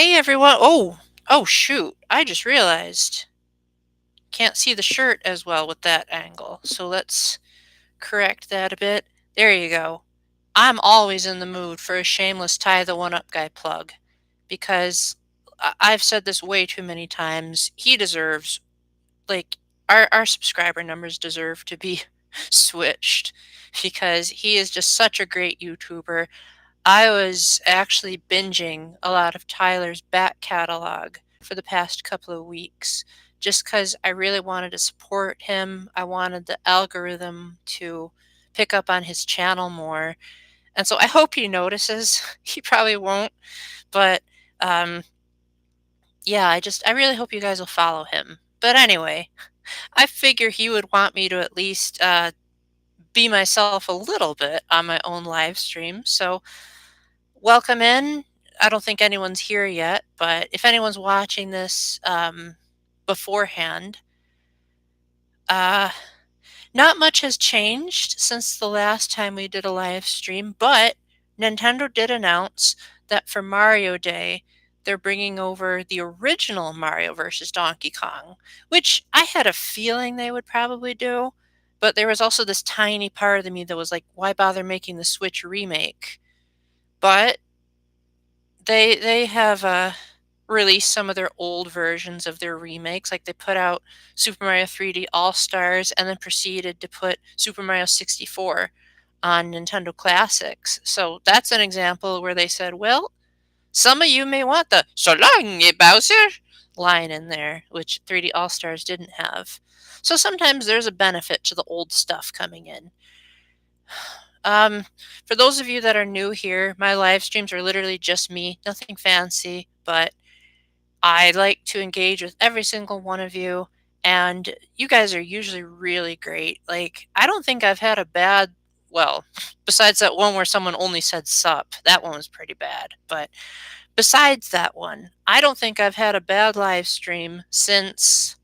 Hey everyone. Oh shoot. I just realized. Can't see the shirt as well with that angle. So let's correct that a bit. There you go. I'm always in the mood for a shameless tie the one up guy plug because I've said this way too many times. He deserves like our subscriber numbers deserve to be switched because he is just such a great YouTuber. I was actually binging a lot of Tyler's back catalog for the past couple of weeks just because I really wanted to support him. I wanted the algorithm to pick up on his channel more. And so I hope he notices. He probably won't, but um, yeah, I really hope you guys will follow him. But anyway, I figure he would want me to at least be myself a little bit on my own live stream. So welcome in. I don't think anyone's here yet, but if anyone's watching this beforehand, uh, not much has changed since the last time we did a live stream, but Nintendo did announce that for Mario Day, they're bringing over the original Mario vs. Donkey Kong, which I had a feeling they would probably do, but there was also this tiny part of me that was like, why bother making the Switch remake? But they have released some of their old versions of their remakes. Like they put out Super Mario 3D All Stars and then proceeded to put Super Mario 64 on Nintendo Classics. So that's an example where they said, well, some of you may want the "So long, Bowser" line in there, which 3D All Stars didn't have. So sometimes there's a benefit to the old stuff coming in. Um, for those of you that are new here, my live streams are literally just me, nothing fancy, but I like to engage with every single one of you, and you guys are usually really great. Like, I don't think I've had a bad, well, besides that one where someone only said sup, that one was pretty bad. But besides that one, I don't think I've had a bad live stream since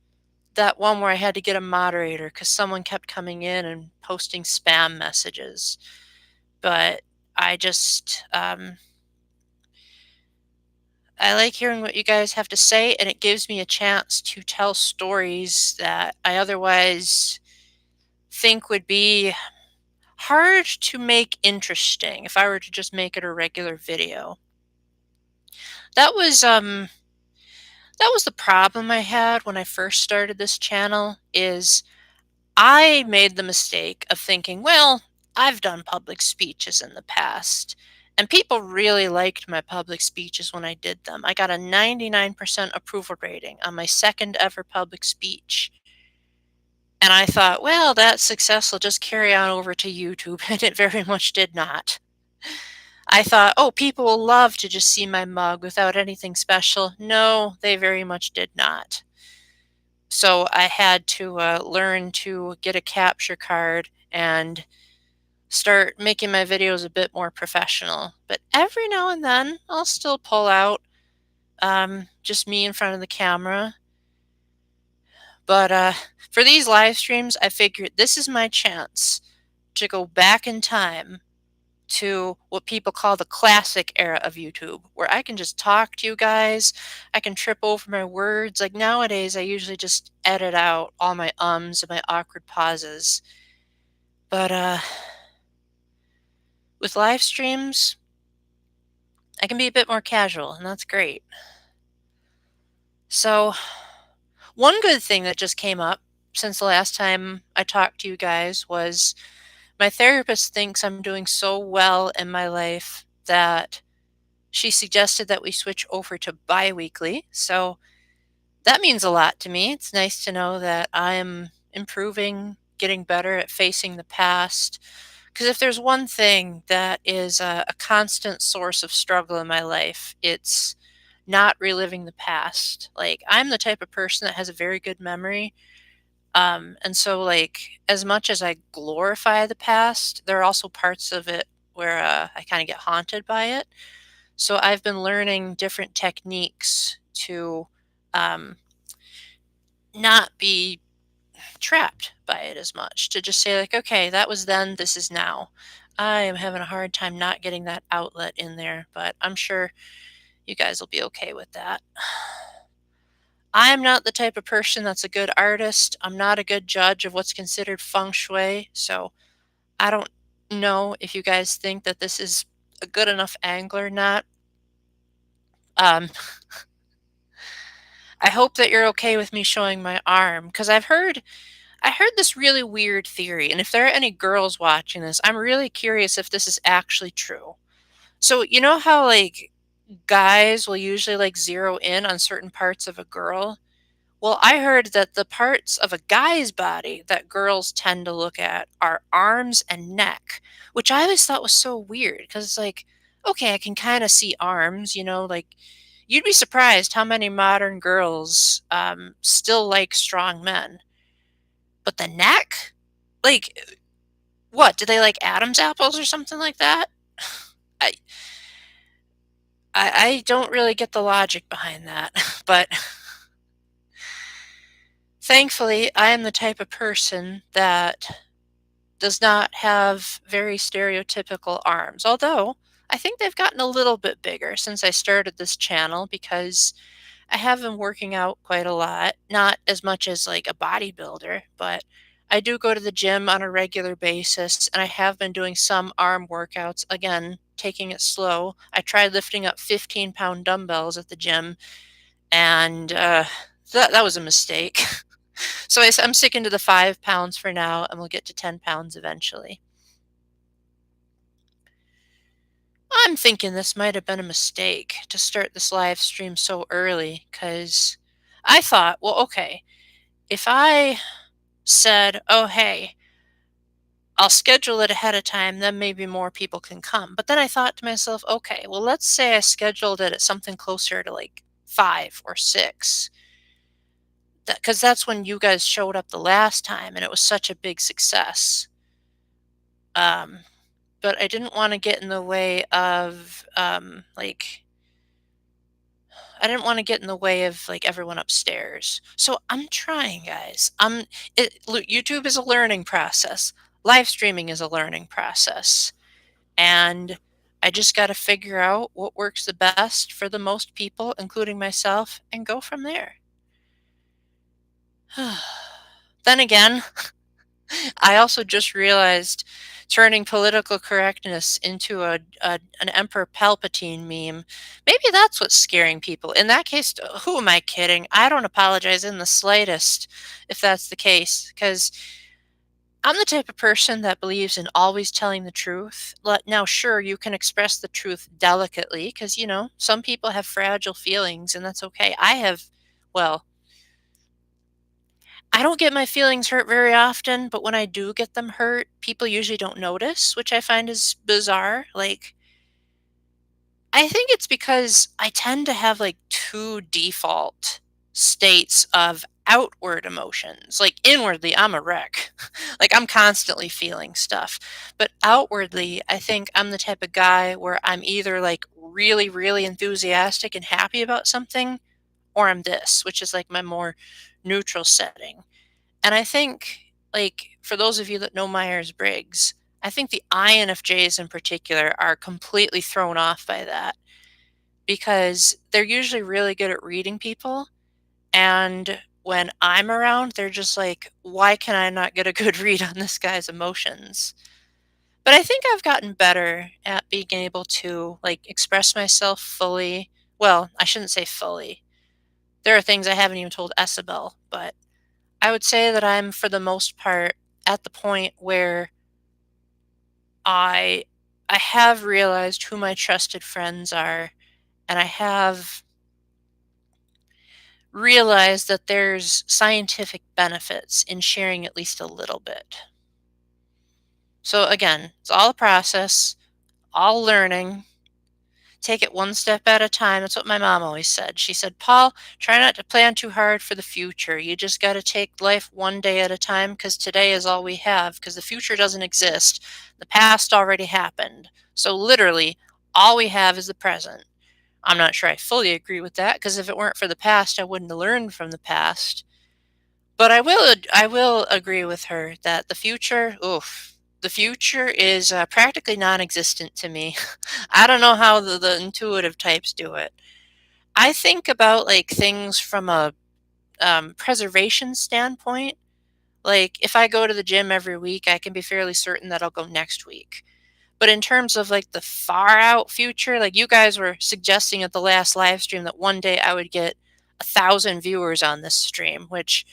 that one where I had to get a moderator because someone kept coming in and posting spam messages. But I just, I like hearing what you guys have to say, and it gives me a chance to tell stories that I otherwise think would be hard to make interesting if I were to just make it a regular video. That was um that was the problem I had when I first started this channel is I made the mistake of thinking, well, I've done public speeches in the past, and people really liked my public speeches when I did them. I got a 99% approval rating on my second ever public speech. And I thought, well, that success will just carry on over to YouTube, and it very much did not. I thought, oh, people will love to just see my mug without anything special. No, they very much did not. So I had to learn to get a capture card and start making my videos a bit more professional. But every now and then, I'll still pull out just me in front of the camera. But for these live streams, I figured this is my chance to go back in time to what people call the classic era of YouTube, where I can just talk to you guys. I can trip over my words. Like nowadays, I usually just edit out all my ums and my awkward pauses. But with live streams, I can be a bit more casual, and that's great. So, one good thing that just came up since the last time I talked to you guys was my therapist thinks I'm doing so well in my life that she suggested that we switch over to bi-weekly. So that means a lot to me. It's nice to know that I'm improving, getting better at facing the past. Because if there's one thing that is a constant source of struggle in my life, it's not reliving the past. Like, I'm the type of person that has a very good memory. And so, like, as much as I glorify the past, there are also parts of it where I kind of get haunted by it. So I've been learning different techniques to um, not be trapped by it as much, to just say, like, okay, that was then, this is now. I am having a hard time not getting that outlet in there, but I'm sure you guys will be okay with that. I am not the type of person that's a good artist. I'm not a good judge of what's considered feng shui, so I don't know if you guys think that this is a good enough angle or not. Um, I hope that you're okay with me showing my arm because I heard this really weird theory, and if there are any girls watching this, I'm really curious if this is actually true. So, you know how like guys will usually like zero in on certain parts of a girl? Well, I heard that the parts of a guy's body that girls tend to look at are arms and neck, which I always thought was so weird because it's like, okay, I can kind of see arms, like you'd be surprised how many modern girls still like strong men. But the neck? Like, what? Do they like Adam's apples or something like that? I, I don't really get the logic behind that, but thankfully, I am the type of person that does not have very stereotypical arms. Although, I think they've gotten a little bit bigger since I started this channel because I have been working out quite a lot. Not as much as like a bodybuilder, but I do go to the gym on a regular basis and I have been doing some arm workouts. Again, taking it slow. I tried lifting up 15-pound dumbbells at the gym and that was a mistake. So I'm sticking to the 5 pounds for now, and we'll get to 10 pounds eventually. I'm thinking this might have been a mistake to start this live stream so early because I thought, well, okay, if I said, oh, hey, I'll schedule it ahead of time, then maybe more people can come. But then I thought to myself, okay, well, let's say I scheduled it at something closer to like 5 or 6. Because that's when you guys showed up the last time and it was such a big success. Um, but I didn't want to get in the way of I didn't want to get in the way of like everyone upstairs. So I'm trying, guys. YouTube is a learning process. Live streaming is a learning process. And I just got to figure out what works the best for the most people, including myself, and go from there. Then again, I also just realized turning political correctness into an Emperor Palpatine meme. Maybe that's what's scaring people. In that case, who am I kidding? I don't apologize in the slightest if that's the case, because I'm the type of person that believes in always telling the truth. Now, sure, you can express the truth delicately, because, some people have fragile feelings, and that's okay. Well, I don't get my feelings hurt very often, but when I do get them hurt, people usually don't notice, which I find is bizarre. Like, I think it's because I tend to have like two default states of outward emotions. Like, inwardly, I'm a wreck. Like, I'm constantly feeling stuff. But outwardly, I think I'm the type of guy where I'm either like really, really enthusiastic and happy about something, or I'm this, which is like my more neutral setting. And I think, like, for those of you that know Myers-Briggs, I think the INFJs in particular are completely thrown off by that because they're usually really good at reading people. And when I'm around, they're just like, why can I not get a good read on this guy's emotions? But I think I've gotten better at being able to, like, express myself fully. Well, I shouldn't say fully. There are things I haven't even told Isabel, but I would say that I'm, for the most part, at the point where I I have realized who my trusted friends are, and I have realized that there's scientific benefits in sharing at least a little bit. So again, it's all a process, all learning. Take it one step at a time. That's what my mom always said. She said, Paul, try not to plan too hard for the future. You just got to take life one day at a time because today is all we have because the future doesn't exist. The past already happened. So literally, all we have is the present. I'm not sure I fully agree with that because if it weren't for the past, I wouldn't have learned from the past. But I will agree with her that the future, oof, the future is practically non-existent to me. I don't know how the intuitive types do it. I think about like things from a preservation standpoint. Like if I go to the gym every week, I can be fairly certain that I'll go next week. But in terms of like the far out future, like you guys were suggesting at the last live stream that one day I would get 1,000 viewers on this stream, which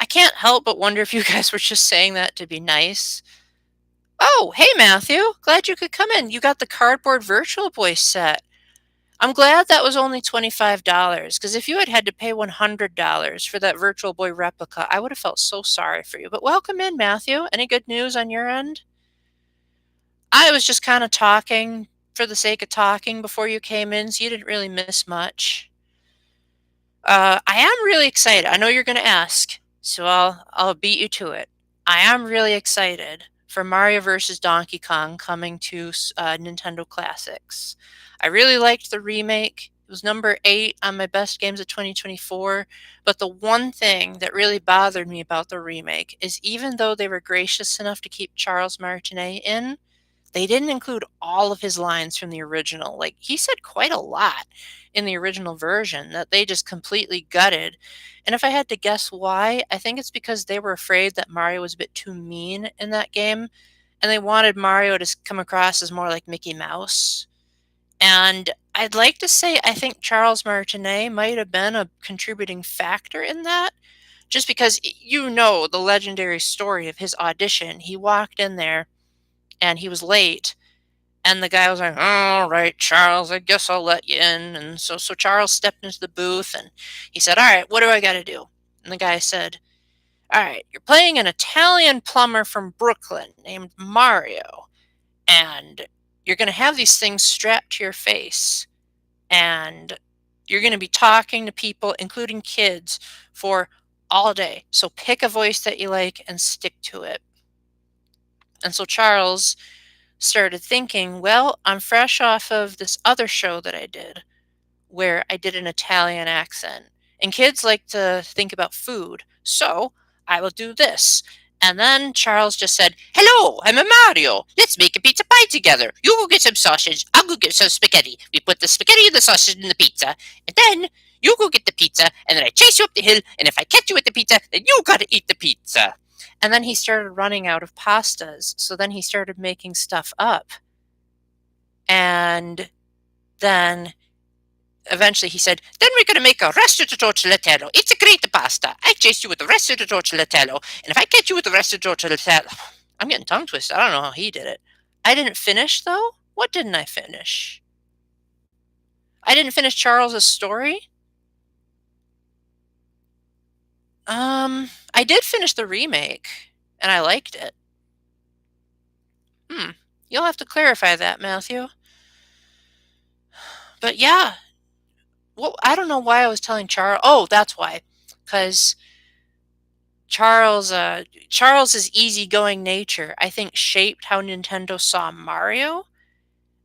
I can't help but wonder if you guys were just saying that to be nice. Oh, hey Matthew, glad you could come in. You got the cardboard Virtual Boy set. I'm glad that was only $25 because if you had had to pay $100 for that Virtual Boy replica, I would have felt so sorry for you. But welcome in, Matthew. Any good news on your end? I was just kind of talking for the sake of talking before you came in, so you didn't really miss much. I am really excited. I know you're going to ask, so I'll beat you to it. I am really excited for Mario vs. Donkey Kong coming to Nintendo Classics. I really liked the remake. It was number 8 on my best games of 2024. But the one thing that really bothered me about the remake is even though they were gracious enough to keep Charles Martinet in, they didn't include all of his lines from the original. Like, he said quite a lot in the original version that they just completely gutted. And if I had to guess why, I think it's because they were afraid that Mario was a bit too mean in that game, and they wanted Mario to come across as more like Mickey Mouse. And I'd like to say I think Charles Martinet might have been a contributing factor in that, just because you know the legendary story of his audition. He walked in there and he was late, and the guy was like, "All right, Charles, I guess I'll let you in." And so Charles stepped into the booth and he said, "All right, what do I got to do?" And the guy said, "All right, you're playing an Italian plumber from Brooklyn named Mario, and you're going to have these things strapped to your face, and you're going to be talking to people, including kids, for all day. So pick a voice that you like and stick to it." And so Charles started thinking, well, I'm fresh off of this other show that I did where I did an Italian accent. And kids like to think about food. So I will do this. And then Charles just said, "Hello, I'm a Mario. Let's make a pizza pie together. You go get some sausage. I'll go get some spaghetti. We put the spaghetti and the sausage in the pizza. And then you go get the pizza. And then I chase you up the hill. And if I catch you with the pizza, then you got to eat the pizza." And then he started running out of pastas. So then he started making stuff up. And then eventually he said, "Then we're going to make a resto di tagliatelle. It's a great pasta. I chased you with the resto di tagliatelle. And if I catch you with the resto di tagliatelle..." I'm getting tongue twisted. I don't know how he did it. I didn't finish, though? What didn't I finish? I didn't finish Charles's story? I did finish the remake, and I liked it. You'll have to clarify that, Matthew. But yeah, well, I don't know why I was telling Charles. Oh, that's why. Because Charles's easygoing nature, I think, shaped how Nintendo saw Mario.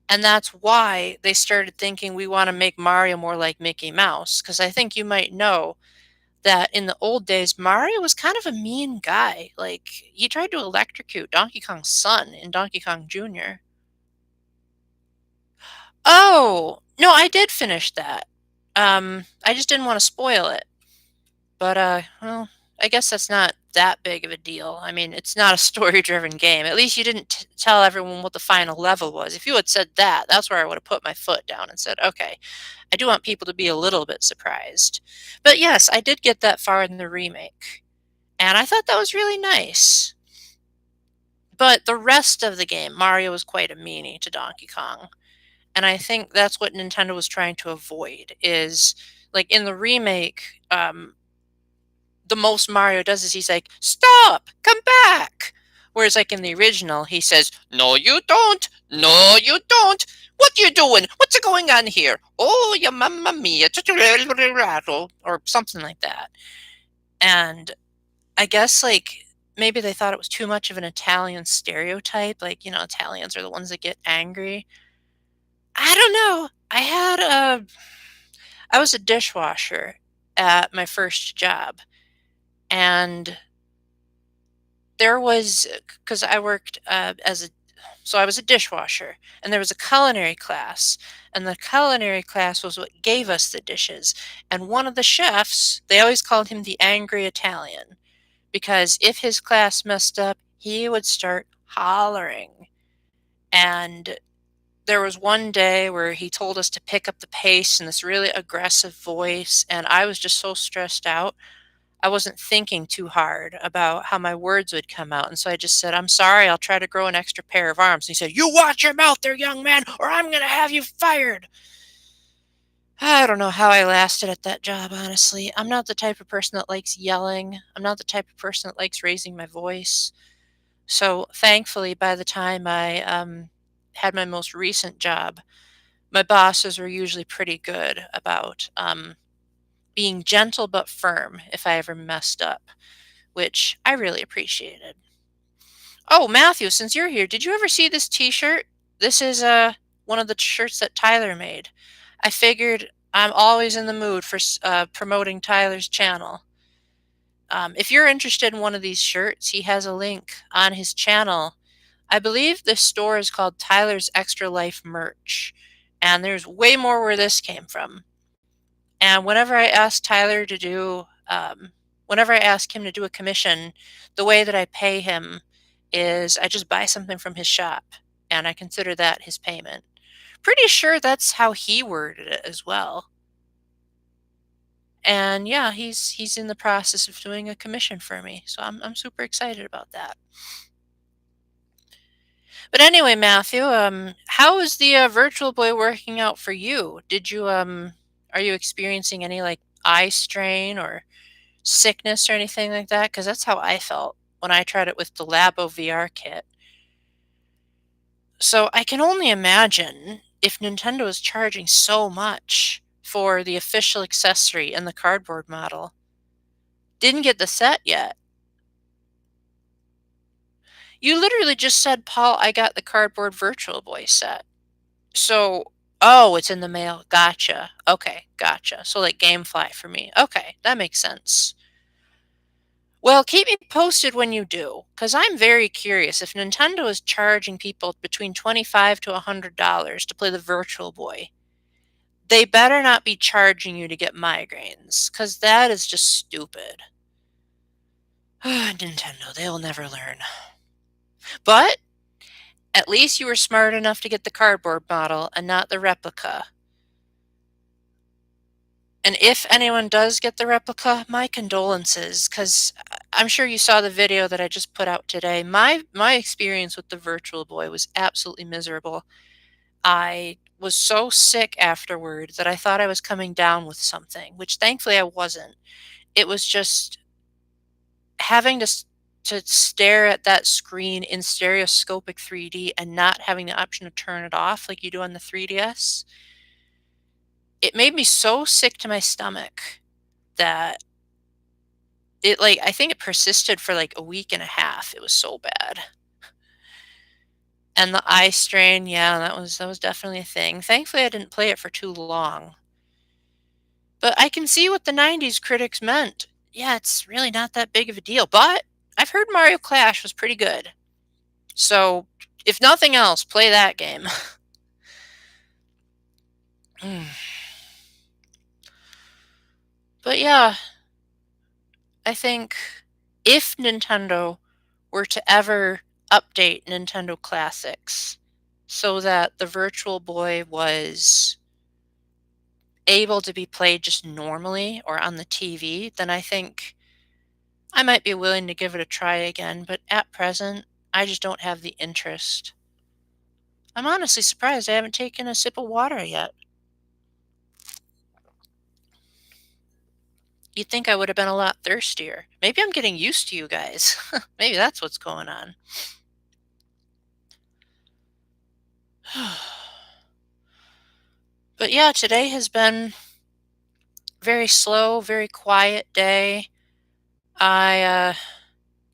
And that's why they started thinking we want to make Mario more like Mickey Mouse. Because I think you might know that in the old days, Mario was kind of a mean guy. Like, he tried to electrocute Donkey Kong's son in Donkey Kong Jr. Oh, no, I did finish that. I just didn't want to spoil it. But, well, I guess that's not that big of a deal. I mean, it's not a story-driven game. At least you didn't tell everyone what the final level was. If you had said that, that's where I would have put my foot down and said, okay, I do want people to be a little bit surprised. But yes, I did get that far in the remake. And I thought that was really nice. But the rest of the game, Mario was quite a meanie to Donkey Kong. And I think that's what Nintendo was trying to avoid is, like, in the remake, the most Mario does is he's like, "Stop! Come back!" Whereas, like, in the original, he says, "No, you don't! No, you don't! What you doing? What's going on here? Oh, ya mamma mia!" Or something like that. And I guess, like, maybe they thought it was too much of an Italian stereotype. Like, you know, Italians are the ones that get angry. I don't know. I was a dishwasher at my first job. And there was, because I worked as so I was a dishwasher, and there was a culinary class, and the culinary class was what gave us the dishes. And one of the chefs, they always called him the angry Italian, because if his class messed up, he would start hollering. And there was one day where he told us to pick up the pace in this really aggressive voice, and I was just so stressed out. I wasn't thinking too hard about how my words would come out, and so I just said, "I'm sorry, I'll try to grow an extra pair of arms." And he said, "You watch your mouth there, young man, or I'm gonna have you fired." I don't know how I lasted at that job, honestly. I'm not the type of person that likes yelling. I'm not the type of person that likes raising my voice. So thankfully, by the time I had my most recent job, my bosses were usually pretty good about being gentle but firm if I ever messed up, which I really appreciated. Oh, Matthew, since you're here, did you ever see this T-shirt? This is one of the shirts that Tyler made. I figured I'm always in the mood for promoting Tyler's channel. If you're interested in one of these shirts, he has a link on his channel. I believe the store is called Tyler's Extra Life Merch, and there's way more where this came from. And whenever I ask him to do a commission, the way that I pay him is I just buy something from his shop, and I consider that his payment. Pretty sure that's how he worded it as well. And yeah, he's in the process of doing a commission for me, so I'm super excited about that. But anyway, Matthew, how is the Virtual Boy working out for you? Are you experiencing any like eye strain or sickness or anything like that? Because that's how I felt when I tried it with the Labo VR kit. So I can only imagine if Nintendo is charging so much for the official accessory and the cardboard model. Didn't get the set yet. You literally just said, Paul, I got the cardboard Virtual Boy set. So, oh, it's in the mail. Gotcha. Okay, gotcha. So like GameFly for me. Okay, that makes sense. Well, keep me posted when you do, because I'm very curious. If Nintendo is charging people between $25 to $100 to play the Virtual Boy, they better not be charging you to get migraines, because that is just stupid. Nintendo, they'll never learn. But at least you were smart enough to get the cardboard model and not the replica. And if anyone does get the replica, my condolences, because I'm sure you saw the video that I just put out today. My experience with the Virtual Boy was absolutely miserable. I was so sick afterward that I thought I was coming down with something, which thankfully I wasn't. It was just having to stare at that screen in stereoscopic 3D and not having the option to turn it off like you do on the 3DS. It made me so sick to my stomach that I think it persisted for like a week and a half. It was so bad. And the eye strain, yeah, that was definitely a thing. Thankfully, I didn't play it for too long. But I can see what the 90s critics meant. Yeah, it's really not that big of a deal. But I've heard Mario Clash was pretty good. So, if nothing else, play that game. But yeah, I think if Nintendo were to ever update Nintendo Classics so that the Virtual Boy was able to be played just normally or on the TV, then I think I might be willing to give it a try again, but at present, I just don't have the interest. I'm honestly surprised I haven't taken a sip of water yet. You'd think I would have been a lot thirstier. Maybe I'm getting used to you guys. Maybe that's what's going on. But yeah, today has been very slow, very quiet day. I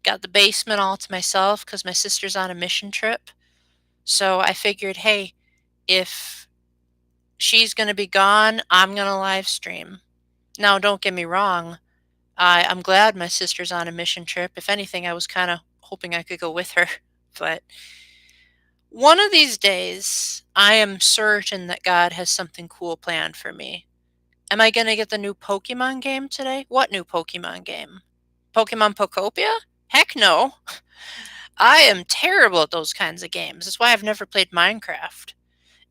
got the basement all to myself because my sister's on a mission trip. So I figured, hey, if she's going to be gone, I'm going to live stream. Now, don't get me wrong. I'm glad my sister's on a mission trip. If anything, I was kind of hoping I could go with her. But One of these days, I am certain that God has something cool planned for me. Am I going to get the new Pokemon game today? What new Pokemon game? Pokemon Pokopia? Heck no. I am terrible at those kinds of games. That's why I've never played Minecraft.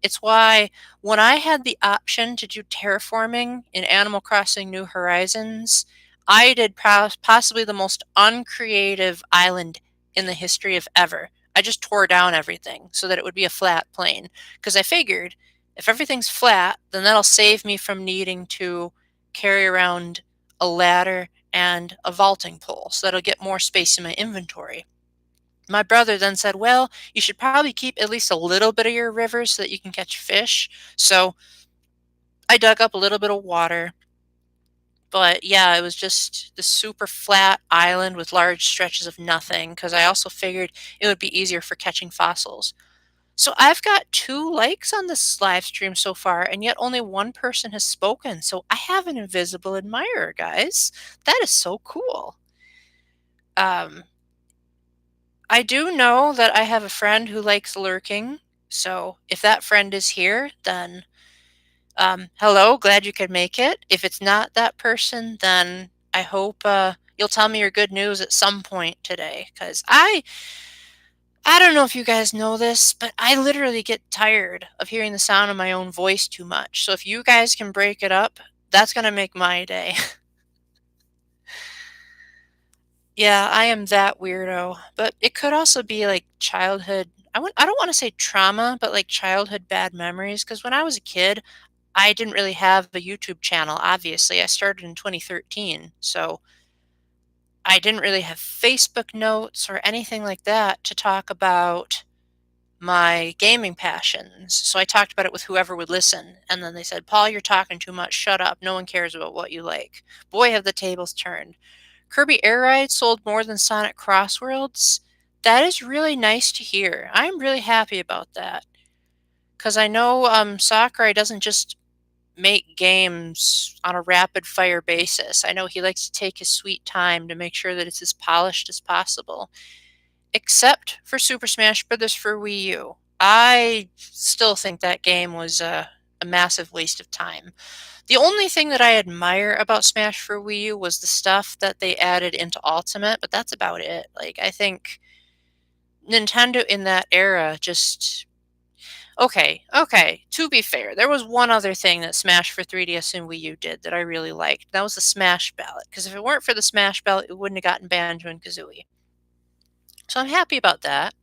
It's why when I had the option to do terraforming in Animal Crossing New Horizons, I did possibly the most uncreative island in the history of ever. I just tore down everything so that it would be a flat plane. Because I figured if everything's flat, then that'll save me from needing to carry around a ladder and a vaulting pole. So that'll get more space in my inventory. My brother then said, well, you should probably keep at least a little bit of your river so that you can catch fish. So I dug up a little bit of water. But yeah, it was just the super flat island with large stretches of nothing because I also figured it would be easier for catching fossils. So I've got 2 likes on this live stream so far, and yet only one person has spoken. So I have an invisible admirer, guys. That is so cool. Um, I do know that I have a friend who likes lurking, so if that friend is here, then hello, glad you could make it. If it's not that person, then I hope you'll tell me your good news at some point today, because I don't know if you guys know this, but I literally get tired of hearing the sound of my own voice too much. So if you guys can break it up, that's gonna make my day. Yeah, I am that weirdo. But it could also be like childhood. I don't want to say trauma, but like childhood bad memories. Because when I was a kid, I didn't really have a YouTube channel, obviously. I started in 2013. So I didn't really have Facebook notes or anything like that to talk about my gaming passions. So I talked about it with whoever would listen. And then they said, Paul, you're talking too much. Shut up. No one cares about what you like. Boy, have the tables turned. Kirby Air Ride sold more than Sonic Crossworlds. That is really nice to hear. I'm really happy about that. Because I know Sakurai doesn't just make games on a rapid fire basis. I know he likes to take his sweet time to make sure that it's as polished as possible. Except for Super Smash Bros. For Wii U. I still think that game was a massive waste of time. The only thing that I admire about Smash for Wii U was the stuff that they added into Ultimate, but that's about it. Like, I think Nintendo in that era just. Okay, to be fair, there was one other thing that Smash for 3DS and Wii U did that I really liked. That was the Smash Ballot, because if it weren't for the Smash Ballot, it wouldn't have gotten Banjo and Kazooie. So I'm happy about that.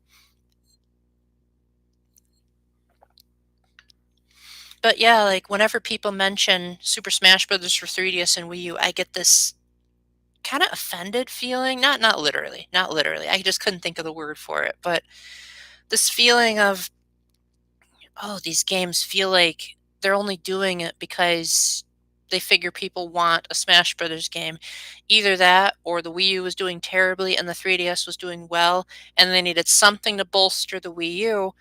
But yeah, like whenever people mention Super Smash Bros. For 3DS and Wii U, I get this kind of offended feeling. Not literally, not literally. I just couldn't think of the word for it, but this feeling of, oh, these games feel like they're only doing it because they figure people want a Smash Brothers game. Either that or the Wii U was doing terribly and the 3DS was doing well, and they needed something to bolster the Wii U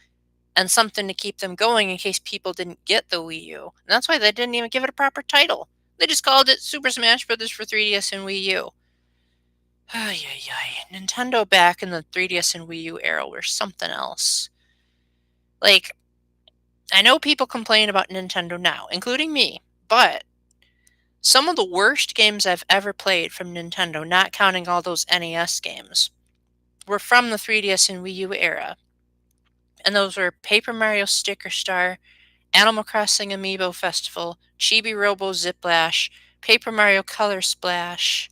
and something to keep them going in case people didn't get the Wii U. And that's why they didn't even give it a proper title. They just called it Super Smash Bros. For 3DS and Wii U. Ay, ay, ay. Nintendo back in the 3DS and Wii U era were something else. Like, I know people complain about Nintendo now, including me, but some of the worst games I've ever played from Nintendo, not counting all those NES games, were from the 3DS and Wii U era. And those were Paper Mario Sticker Star, Animal Crossing Amiibo Festival, Chibi Robo Ziplash, Paper Mario Color Splash.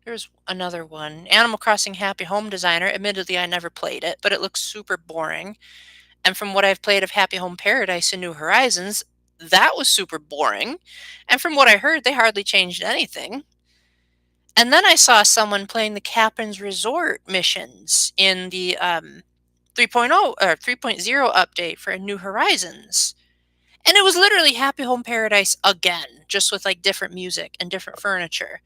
Here's another one. Animal Crossing Happy Home Designer. Admittedly, I never played it, but it looks super boring. And from what I've played of Happy Home Paradise and New Horizons, that was super boring. And from what I heard, they hardly changed anything. And then I saw someone playing the Captain's Resort missions in the 3.0 or 3.0 update for New Horizons. And it was literally Happy Home Paradise again, just with like different music and different furniture.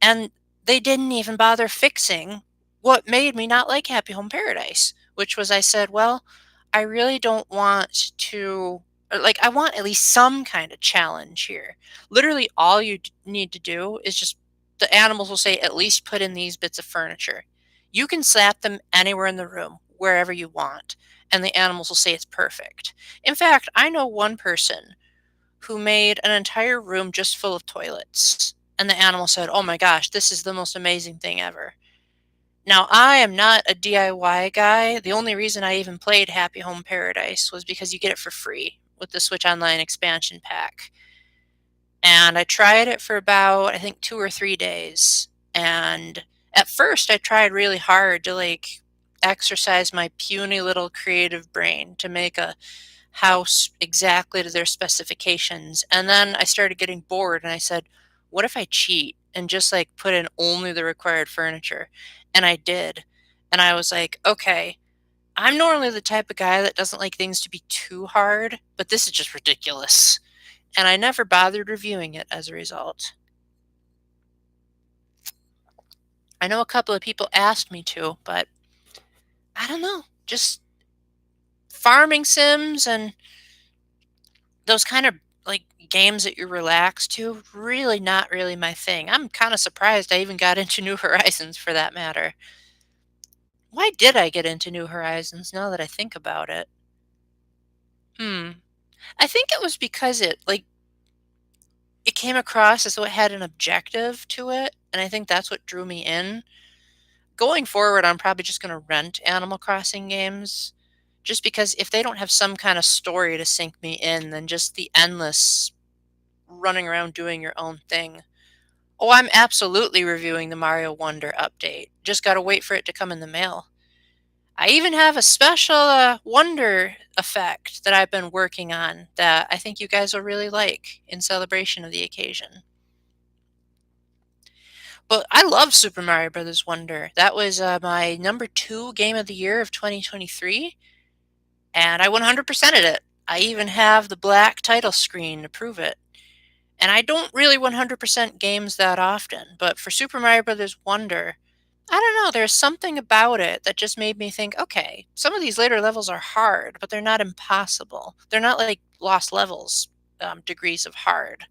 And they didn't even bother fixing what made me not like Happy Home Paradise, which was I said, well, I really don't want to, or like, I want at least some kind of challenge here. Literally, all you need to do is just, the animals will say, at least put in these bits of furniture. You can slap them anywhere in the room, wherever you want, and the animals will say it's perfect. In fact, I know one person who made an entire room just full of toilets, and the animal said, "Oh my gosh, this is the most amazing thing ever." Now, I am not a DIY guy. The only reason I even played Happy Home Paradise was because you get it for free with the Switch Online expansion pack. And I tried it for about, I think, 2 or 3 days. And at first, I tried really hard to like exercise my puny little creative brain to make a house exactly to their specifications. And then I started getting bored and I said, what if I cheat and just like put in only the required furniture? And I did. And I was like, okay, I'm normally the type of guy that doesn't like things to be too hard, but this is just ridiculous. And I never bothered reviewing it as a result. I know a couple of people asked me to, but I don't know. Just farming sims and those kind of like games that you relax to, really not really my thing. I'm kind of surprised I even got into New Horizons for that matter. Why did I get into New Horizons now that I think about it? Hmm. I think it was because it came across as though it had an objective to it, and I think that's what drew me in. Going forward, I'm probably just going to rent Animal Crossing games just because if they don't have some kind of story to sink me in, then just the endless running around doing your own thing. Oh, I'm absolutely reviewing the Mario Wonder update. Just gotta wait for it to come in the mail. I even have a special Wonder effect that I've been working on that I think you guys will really like in celebration of the occasion. But I love Super Mario Bros. Wonder. That was my number 2 game of the year of 2023, and I 100%ed it. I even have the black title screen to prove it. And I don't really 100% games that often, but for Super Mario Bros. Wonder, I don't know, there's something about it that just made me think, okay, some of these later levels are hard, but they're not impossible. They're not like Lost Levels degrees of hard.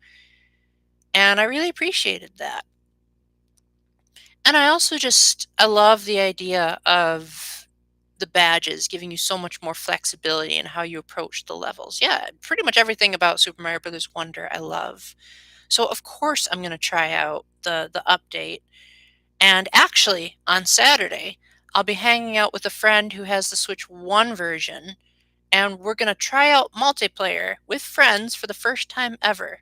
And I really appreciated that. And I also I love the idea of the badges giving you so much more flexibility in how you approach the levels. Yeah, pretty much everything about Super Mario Bros. Wonder I love. So of course I'm going to try out the update. And actually, on Saturday, I'll be hanging out with a friend who has the Switch 1 version, and we're going to try out multiplayer with friends for the first time ever.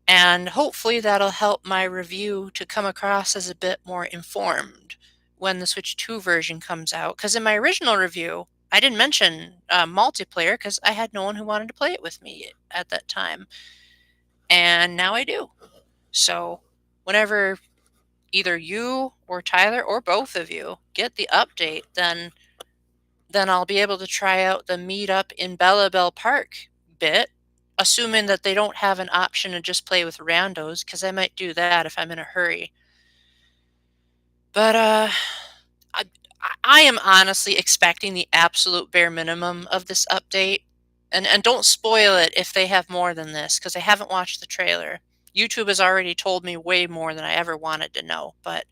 And hopefully that'll help my review to come across as a bit more informed when the Switch 2 version comes out. Because in my original review, I didn't mention multiplayer because I had no one who wanted to play it with me at that time. And now I do. So whenever either you or Tyler or both of you get the update, then I'll be able to try out the meetup in Bella Bell Park bit, assuming that they don't have an option to just play with randos, because I might do that if I'm in a hurry. But I, I am honestly expecting the absolute bare minimum of this update. And don't spoil it if they have more than this, because I haven't watched the trailer. YouTube has already told me way more than I ever wanted to know, but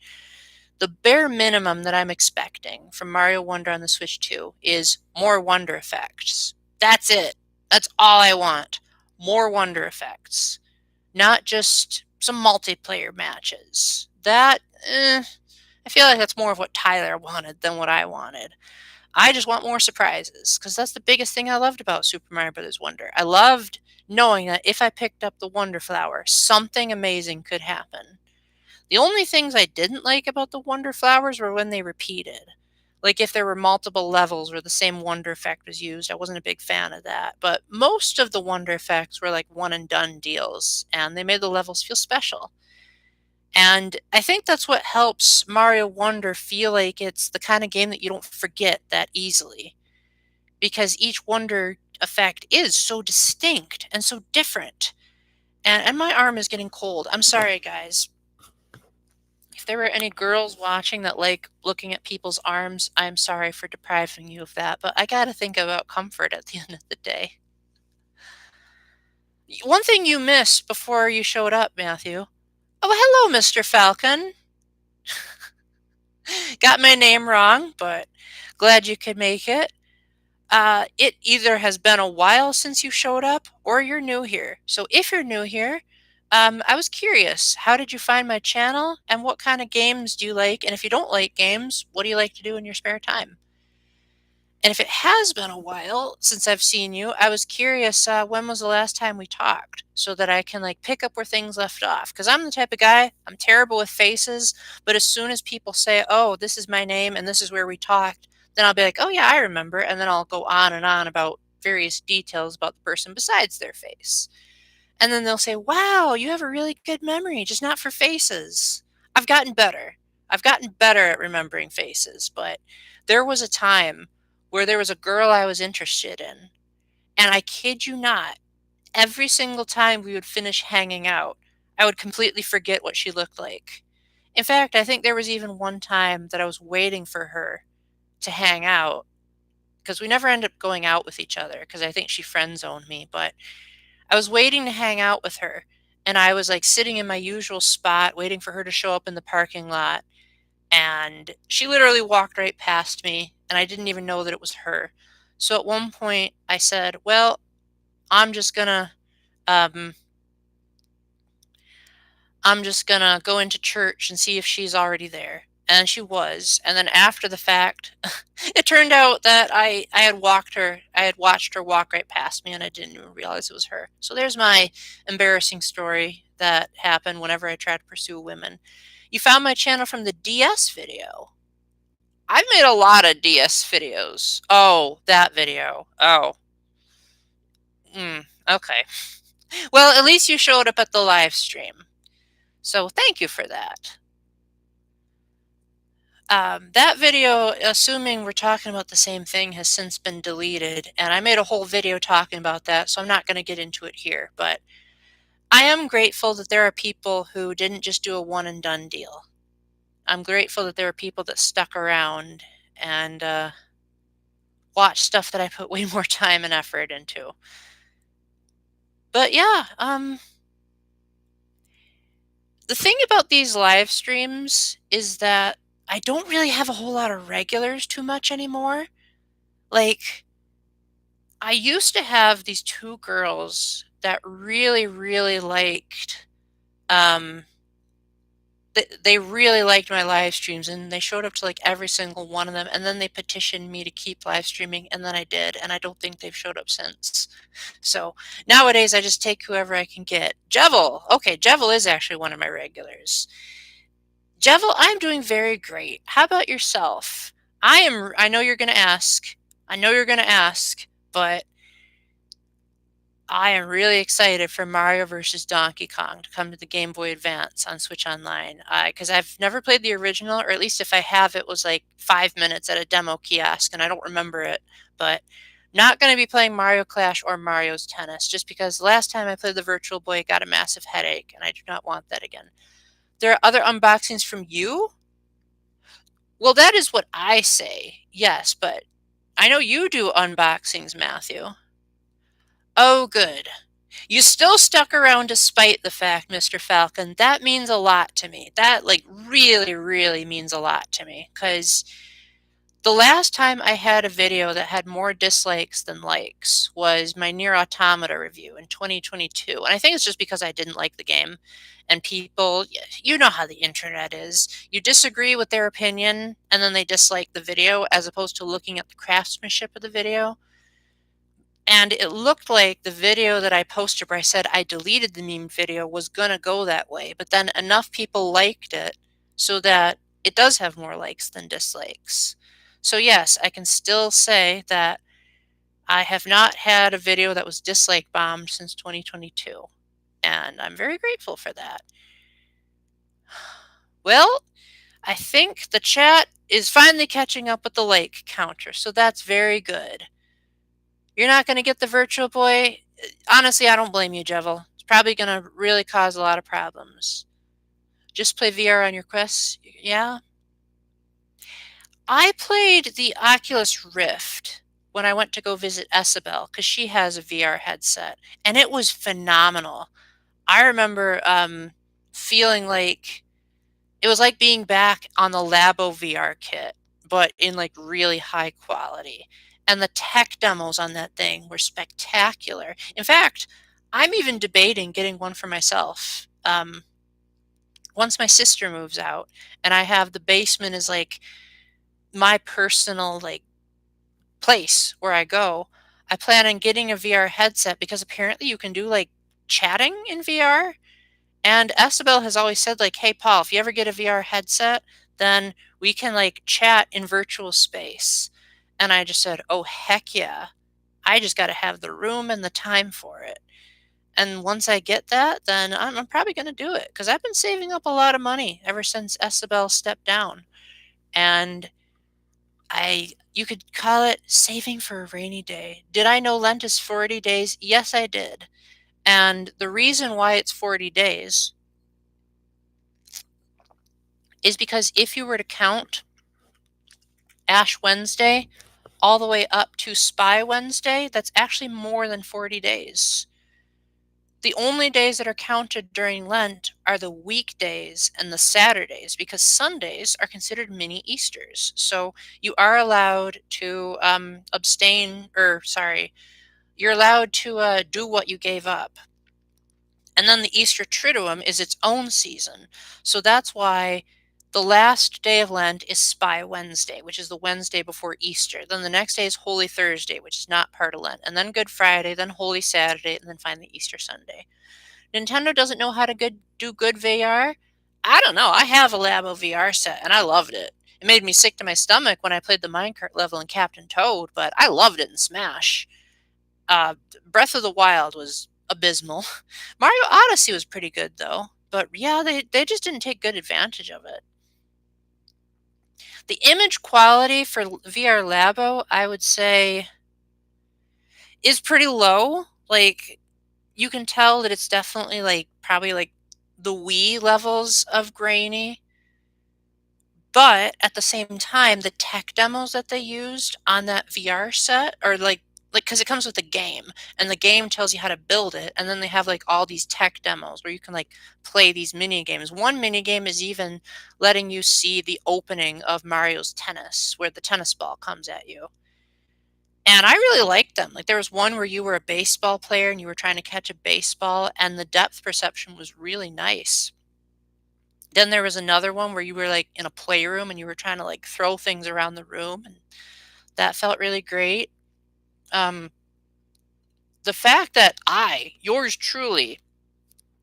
the bare minimum that I'm expecting from Mario Wonder on the Switch 2 is more Wonder effects. That's it. That's all I want. More Wonder effects. Not just some multiplayer matches. I feel like that's more of what Tyler wanted than what I wanted. I just want more surprises because that's the biggest thing I loved about Super Mario Bros. Wonder. I loved knowing that if I picked up the Wonder Flower, something amazing could happen. The only things I didn't like about the Wonder Flowers were when they repeated. Like if there were multiple levels where the same Wonder effect was used, I wasn't a big fan of that. But most of the Wonder effects were like one and done deals, and they made the levels feel special. And I think that's what helps Mario Wonder feel like it's the kind of game that you don't forget that easily. Because each Wonder effect is so distinct and so different. And my arm is getting cold. I'm sorry, guys. If there were any girls watching that like looking at people's arms, I'm sorry for depriving you of that, but I gotta think about comfort at the end of the day. One thing you missed before you showed up, Matthew. Oh, hello, Mr. Falcon. Got my name wrong, but glad you could make it. It either has been a while since you showed up or you're new here. So if you're new here, I was curious, how did you find my channel and what kind of games do you like? And if you don't like games, what do you like to do in your spare time? And if it has been a while since I've seen you, I was curious, when was the last time we talked so that I can like pick up where things left off? Because I'm the type of guy, I'm terrible with faces, but as soon as people say, oh, this is my name and this is where we talked, then I'll be like, oh, yeah, I remember. And then I'll go on and on about various details about the person besides their face. And then they'll say, wow, you have a really good memory, just not for faces. I've gotten better. I've gotten better at remembering faces, but there was a time where there was a girl I was interested in. And I kid you not, every single time we would finish hanging out, I would completely forget what she looked like. In fact, I think there was even one time that I was waiting for her to hang out because we never ended up going out with each other because I think she friend zoned me, but I was waiting to hang out with her, and I was, like, sitting in my usual spot waiting for her to show up in the parking lot, and she literally walked right past me, and I didn't even know that it was her. So at one point, I said, "Well, I'm just gonna, um, I'm just gonna go into church and see if she's already there." And she was, and then after the fact, it turned out that I had watched her walk right past me, and I didn't even realize it was her. So there's my embarrassing story that happened whenever I tried to pursue women. You found my channel from the DS video. I've made a lot of DS videos. Oh, that video. Oh, okay. Well, at least you showed up at the live stream. So thank you for that. That video, assuming we're talking about the same thing, has since been deleted, and I made a whole video talking about that, so I'm not going to get into it here. But I am grateful that there are people who didn't just do a one and done deal. I'm grateful that there are people that stuck around and watched stuff that I put way more time and effort into. But yeah, the thing about these live streams is that I don't really have a whole lot of regulars too much anymore. Like, I used to have these two girls that really, really liked, um, they really liked my live streams, and they showed up to like every single one of them, and then they petitioned me to keep live streaming, and then I did, and I don't think they've showed up since. So nowadays I just take whoever I can get. Jevil, okay, Jevil is actually one of my regulars. Jevil, I'm doing very great. How about yourself? I know you're gonna ask. I know you're gonna ask, but I am really excited for Mario vs. Donkey Kong to come to the Game Boy Advance on Switch Online. Because I've never played the original, or at least if I have, it was like 5 minutes at a demo kiosk, and I don't remember it. But not going to be playing Mario Clash or Mario's Tennis, just because the last time I played the Virtual Boy, it got a massive headache, and I do not want that again. There are other unboxings from you? Well, that is what I say, yes, but I know you do unboxings, Matthew. Oh, good. You still stuck around despite the fact, Mr. Falcon. That means a lot to me. That, like, really, really means a lot to me. Because the last time I had a video that had more dislikes than likes was my Nier Automata review in 2022. And I think it's just because I didn't like the game. And people, you know how the internet is. You disagree with their opinion, and then they dislike the video, as opposed to looking at the craftsmanship of the video. And it looked like the video that I posted where I said I deleted the meme video was going to go that way. But then enough people liked it so that it does have more likes than dislikes. So yes, I can still say that I have not had a video that was dislike bombed since 2022. And I'm very grateful for that. Well, I think the chat is finally catching up with the like counter. So that's very good. You're not going to get the Virtual Boy? Honestly, I don't blame you, Jevil. It's probably going to really cause a lot of problems. Just play VR on your Quest? Yeah? I played the Oculus Rift when I went to go visit Isabel, because she has a VR headset, and it was phenomenal. I remember feeling like It was like being back on the Labo VR kit, but in like really high quality. And the tech demos on that thing were spectacular. In fact, I'm even debating getting one for myself. Once my sister moves out and I have the basement is like my personal like place where I go, I plan on getting a VR headset because apparently you can do like chatting in VR. And Esabel has always said like, "Hey Paul, if you ever get a VR headset, then we can like chat in virtual space." And I just said, "Oh heck yeah. I just got to have the room and the time for it." And once I get that, then I'm probably going to do it because I've been saving up a lot of money ever since Esabel stepped down. And you could call it saving for a rainy day. Did I know Lent is 40 days? Yes, I did. And the reason why it's 40 days is because if you were to count Ash Wednesday all the way up to Spy Wednesday, that's actually more than 40 days. The only days that are counted during Lent are the weekdays and the Saturdays because Sundays are considered mini Easters. So you are allowed to abstain, or sorry, you're allowed to do what you gave up. And then the Easter Triduum is its own season. So that's why the last day of Lent is Spy Wednesday, which is the Wednesday before Easter. Then the next day is Holy Thursday, which is not part of Lent. And then Good Friday, then Holy Saturday, and then finally Easter Sunday. Nintendo doesn't know how to do good VR. I don't know. I have a Labo VR set, and I loved it. It made me sick to my stomach when I played the minecart level in Captain Toad, but I loved it in Smash. Breath of the Wild was abysmal. Mario Odyssey was pretty good though, but yeah, they just didn't take good advantage of it. The image quality for VR Labo, I would say, is pretty low. Like you can tell that it's definitely like probably like the Wii levels of grainy. But at the same time, the tech demos that they used on that VR set are like because it comes with a game and the game tells you how to build it, and then they have like all these tech demos where you can like play these mini games. One mini game is even letting you see the opening of Mario's tennis where the tennis ball comes at you. And I really liked them. Like there was one where you were a baseball player and you were trying to catch a baseball and the depth perception was really nice. Then there was another one where you were like in a playroom and you were trying to like throw things around the room, and that felt really great. Um, the fact that yours truly,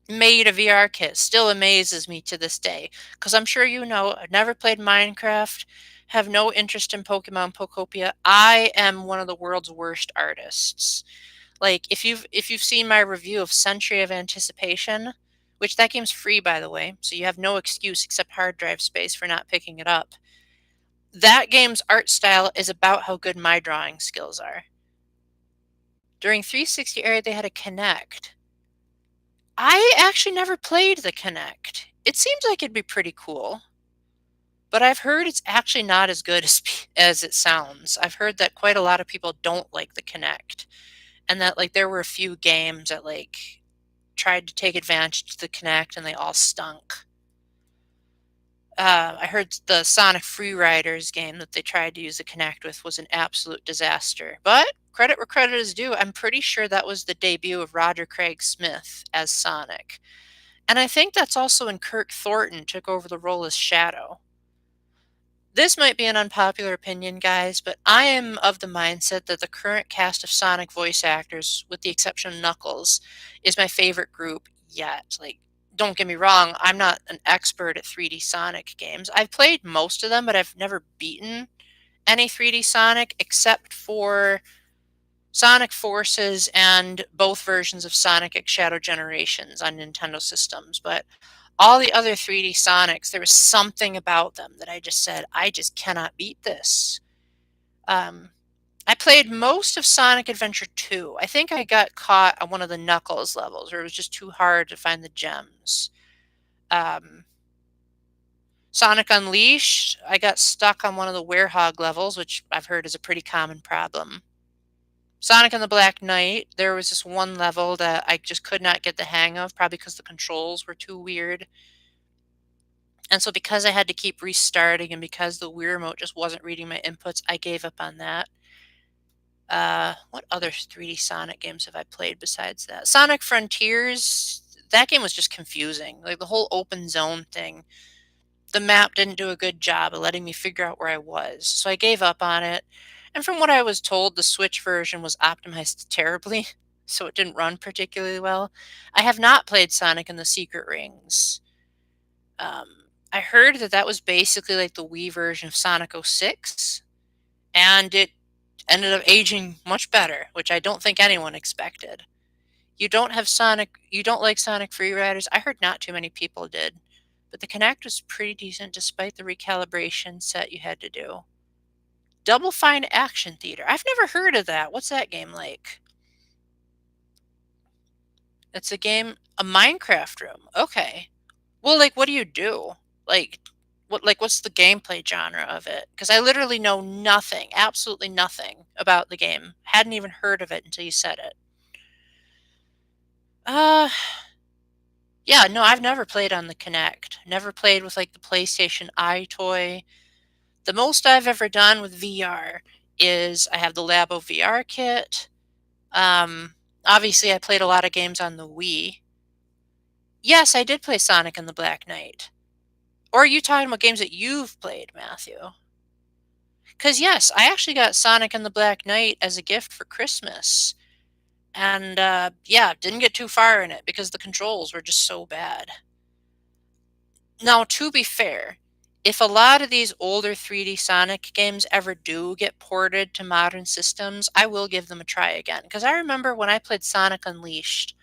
made a VR kit still amazes me to this day because I'm sure you know I've never played Minecraft, have no interest in Pokemon Pokopia. I am one of the world's worst artists. Like if you've seen my review of Century of Anticipation, which that game's free by the way, so you have no excuse except hard drive space for not picking it up. That game's art style is about how good my drawing skills are. During 360 era they had a Kinect. I actually never played the Kinect. It seems like it'd be pretty cool, but I've heard it's actually not as good as it sounds. I've heard that quite a lot of people don't like the Kinect, and that like there were a few games that like tried to take advantage of the Kinect and they all stunk. I heard the Sonic Free Riders game that they tried to use the Kinect with was an absolute disaster. But credit where credit is due, I'm pretty sure that was the debut of Roger Craig Smith as Sonic. And I think that's also when Kirk Thornton took over the role as Shadow. This might be an unpopular opinion, guys, but I am of the mindset that the current cast of Sonic voice actors, with the exception of Knuckles, is my favorite group yet. Like, don't get me wrong, I'm not an expert at 3D Sonic games. I've played most of them, but I've never beaten any 3D Sonic except for Sonic Forces and both versions of Sonic X Shadow Generations on Nintendo systems. But all the other 3D Sonics, there was something about them that I just said, I just cannot beat this. I played most of Sonic Adventure 2. I think I got caught on one of the Knuckles levels, or it was just too hard to find the gems. Um, Sonic Unleashed, I got stuck on one of the Werehog levels, which I've heard is a pretty common problem. Sonic and the Black Knight, there was this one level that I just could not get the hang of, probably because the controls were too weird. And so because I had to keep restarting and because the Wii Remote just wasn't reading my inputs, I gave up on that. What other 3D Sonic games have I played besides that? Sonic Frontiers, that game was just confusing. Like the whole open zone thing. The map didn't do a good job of letting me figure out where I was. So I gave up on it. And from what I was told, the Switch version was optimized terribly, so it didn't run particularly well. I have not played Sonic and the Secret Rings. Um, I heard that that was basically like the Wii version of Sonic 06, and it ended up aging much better, which I don't think anyone expected. You don't like Sonic Free Riders? I heard not too many people did, but the Kinect was pretty decent despite the recalibration set you had to do. Double Fine Action Theater. I've never heard of that. What's that game like? It's a Minecraft room. Okay. Well, like, what do you do? Like, what's the gameplay genre of it? Because I literally know nothing, absolutely nothing about the game. Hadn't even heard of it until you said it. Uh, yeah, no, I've never played on the Kinect. Never played with like the PlayStation Eye toy. The most I've ever done with VR is I have the Labo VR kit. Um, Obviously, I played a lot of games on the Wii. Yes, I did play Sonic and the Black Knight. Or are you talking about games that you've played, Matthew? Because yes, I actually got Sonic and the Black Knight as a gift for Christmas. And yeah, didn't get too far in it because the controls were just so bad. Now, to be fair, if a lot of these older 3D Sonic games ever do get ported to modern systems, I will give them a try again. Because I remember when I played Sonic Unleashed,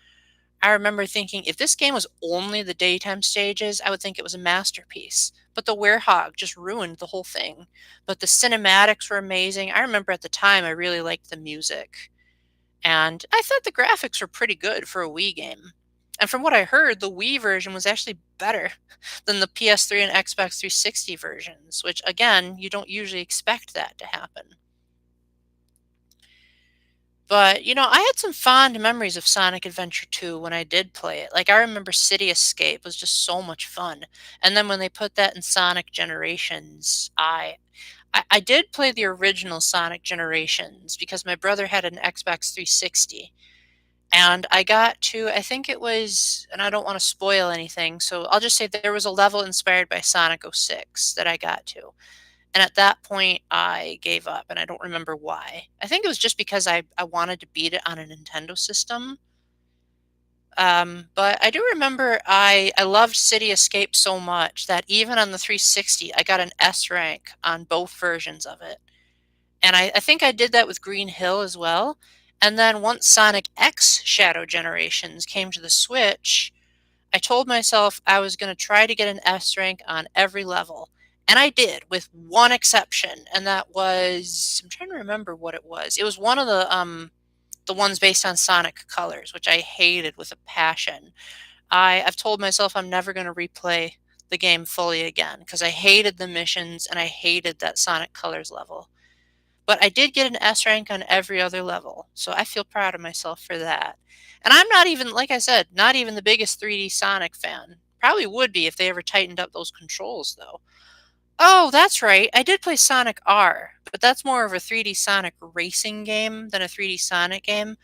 I remember thinking if this game was only the daytime stages, I would think it was a masterpiece. But the Werehog just ruined the whole thing. But the cinematics were amazing. I remember at the time I really liked the music. And I thought the graphics were pretty good for a Wii game. And from what I heard, the Wii version was actually better than the PS3 and Xbox 360 versions, which again, you don't usually expect that to happen. But, I had some fond memories of Sonic Adventure 2 when I did play it. Like, I remember City Escape was just so much fun. And then when they put that in Sonic Generations, I did play the original Sonic Generations because my brother had an Xbox 360. And I got to, I think it was, and I don't want to spoil anything, so I'll just say there was a level inspired by Sonic 06 that I got to. And at that point, I gave up, and I don't remember why. I think it was just because I wanted to beat it on a Nintendo system. But I do remember I loved City Escape so much that even on the 360, I got an S rank on both versions of it. And I think I did that with Green Hill as well. And then once Sonic X Shadow Generations came to the Switch, I told myself I was going to try to get an S rank on every level. And I did, with one exception, and that was, I'm trying to remember what it was. It was one of the ones based on Sonic Colors, which I hated with a passion. I've told myself I'm never going to replay the game fully again because I hated the missions and I hated that Sonic Colors level. But I did get an S rank on every other level, so I feel proud of myself for that. And I'm not even, like I said, not even the biggest 3D Sonic fan. Probably would be if they ever tightened up those controls, though. Oh, that's right. I did play Sonic R, but that's more of a 3D Sonic racing game than a 3D Sonic game.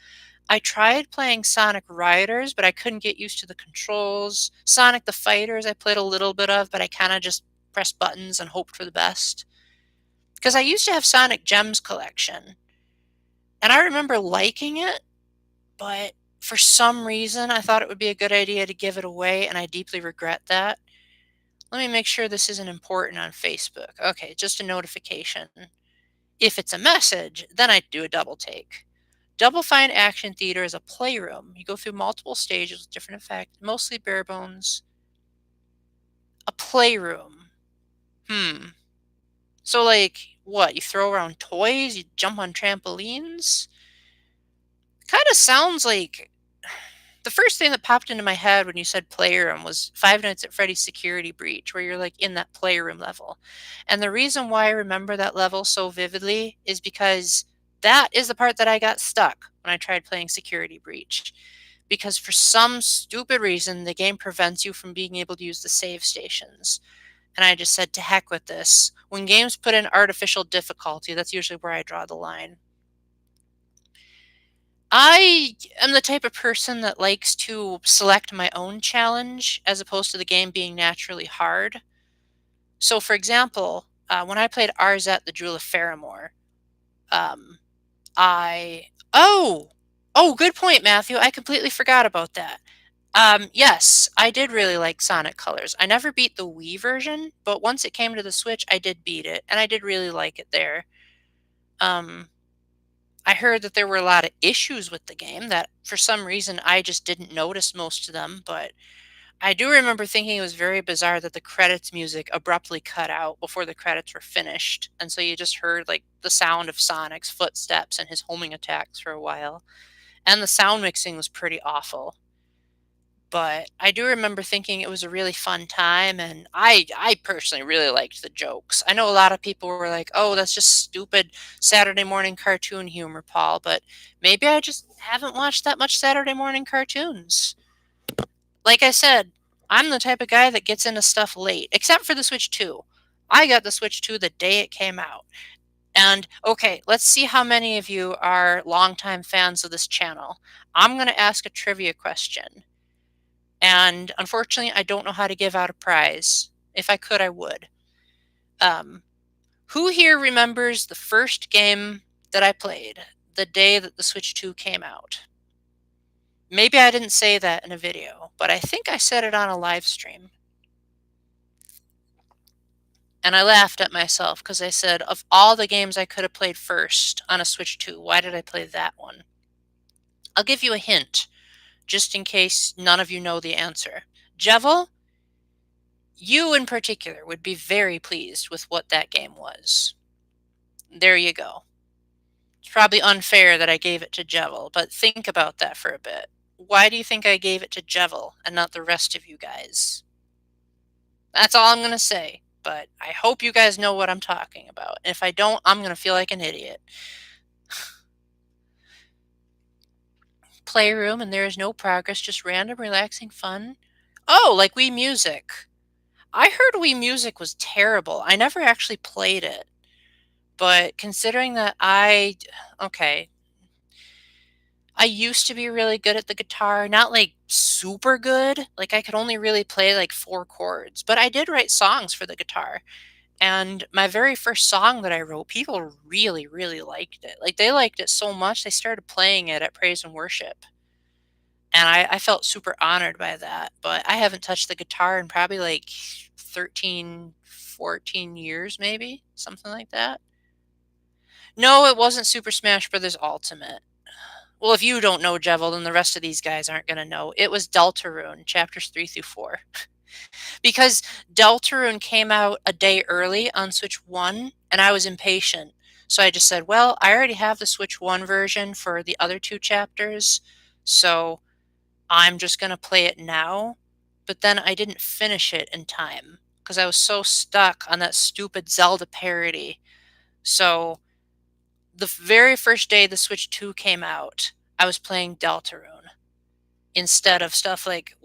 I tried playing Sonic Riders, but I couldn't get used to the controls. Sonic the Fighters I played a little bit of, but I kind of just pressed buttons and hoped for the best. Because I used to have Sonic Gems collection, and I remember liking it, but for some reason I thought it would be a good idea to give it away, and I deeply regret that. Let me make sure this isn't important on Facebook. Okay, just a notification. If it's a message, then I do a double take. Double Fine Action Theater is a playroom. You go through multiple stages with different effects, mostly bare bones. A playroom. So, like, what? You throw around toys? You jump on trampolines? Kind of sounds like the first thing that popped into my head when you said playroom was Five Nights at Freddy's Security Breach, where you're like in that playroom level. And the reason why I remember that level so vividly is because that is the part that I got stuck when I tried playing Security Breach. Because for some stupid reason, the game prevents you from being able to use the save stations. and I just said, to heck with this. When games put in artificial difficulty, that's usually where I draw the line. I am the type of person that likes to select my own challenge as opposed to the game being naturally hard. So, for example, when I played Arzette, the Jewel of Faramore, um, I oh good point, Matthew. I completely forgot about that. Yes, I did really like Sonic Colors. I never beat the Wii version, but once it came to the Switch, I did beat it, and I did really like it there. Um, I heard that there were a lot of issues with the game that for some reason I just didn't notice most of them, but I do remember thinking it was very bizarre that the credits music abruptly cut out before the credits were finished. And so you just heard like the sound of Sonic's footsteps and his homing attacks for a while. And the sound mixing was pretty awful. But I do remember thinking it was a really fun time, and I personally really liked the jokes. I know a lot of people were like, "Oh, that's just stupid Saturday morning cartoon humor, Paul," but maybe I just haven't watched that much Saturday morning cartoons. Like I said, I'm the type of guy that gets into stuff late, except for the Switch 2. I got the Switch 2 the day it came out. And okay, let's see how many of you are longtime fans of this channel. I'm going to ask a trivia question. And unfortunately, I don't know how to give out a prize. If I could, I would. Um, who here remembers the first game that I played the day that the Switch 2 came out? Maybe I didn't say that in a video, but I think I said it on a live stream. And I laughed at myself because I said, of all the games I could have played first on a Switch 2, why did I play that one? I'll give you a hint, just in case none of you know the answer. Jevil, you in particular would be very pleased with what that game was. There you go. It's probably unfair that I gave it to Jevil, but think about that for a bit. Why do you think I gave it to Jevil and not the rest of you guys? That's all I'm going to say, but I hope you guys know what I'm talking about. And if I don't, I'm going to feel like an idiot. Playroom and there is no progress, just random, relaxing fun. Oh, like Wii Music. I heard Wii Music was terrible. I never actually played it. But considering that okay, I used to be really good at the guitar, not like super good. Like I could only really play like 4 chords, but I did write songs for the guitar. And my very first song that I wrote, people really, really liked it. Like they liked it so much, they started playing it at praise and worship. And I felt super honored by that. But I haven't touched the guitar in probably like 13, 14 years, maybe, something like that. No, it wasn't Super Smash Bros. Ultimate. Well, if you don't know Jevil, then the rest of these guys aren't going to know. It was Deltarune, chapters 3 through 4. Because Deltarune came out a day early on Switch 1, and I was impatient. So I just said, well, I already have the Switch 1 version for the other 2 chapters, so I'm just going to play it now. But then I didn't finish it in time because I was so stuck on that stupid Zelda parody. So the very first day the Switch 2 came out, I was playing Deltarune instead of stuff like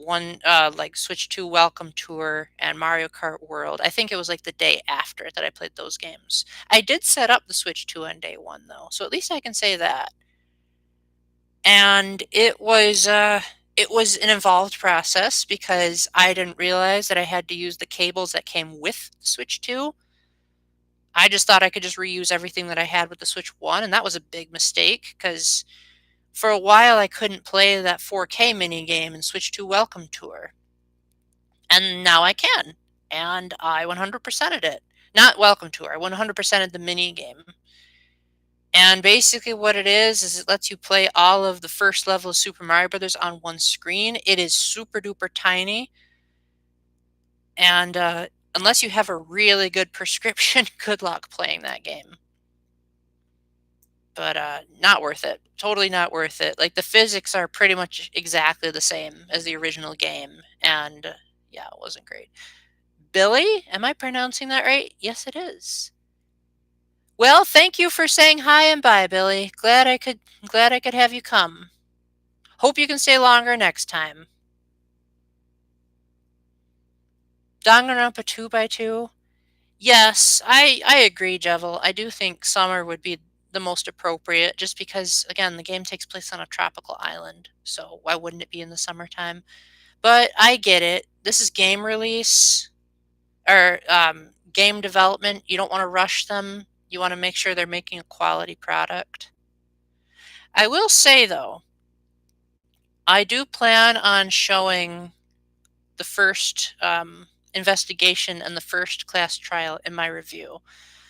Switch 2 Welcome Tour and Mario Kart World. I think it was like the day after that I played those games. I did set up the Switch 2 on day 1 though, so at least I can say that. And it was an involved process because I didn't realize that I had to use the cables that came with the Switch 2. I just thought I could just reuse everything that I had with the Switch 1, and that was a big mistake because for a while I couldn't play that 4K mini game in Switch 2 Welcome Tour. And now I can. And I 100%ed it. Not Welcome Tour, I 100%ed the mini game. And basically what it is it lets you play all of the first level of Super Mario Brothers on one screen. It is super duper tiny. And unless you have a really good prescription, good luck playing that game. But not worth it. Totally not worth it. Like the physics are pretty much exactly the same as the original game. And yeah, it wasn't great. Billy, am I pronouncing that right? Yes, it is. Well, thank you for saying hi and bye, Billy. Glad I could have you come. Hope you can stay longer next time. Danganronpa 2x2. Yes, I agree, Jevil. I do think summer would be the most appropriate just because, again, the game takes place on a tropical island. So why wouldn't it be in the summertime? But I get it. This is game release or game development. You don't want to rush them. You want to make sure they're making a quality product. I will say, though, I do plan on showing the first investigation and the first class trial in my review.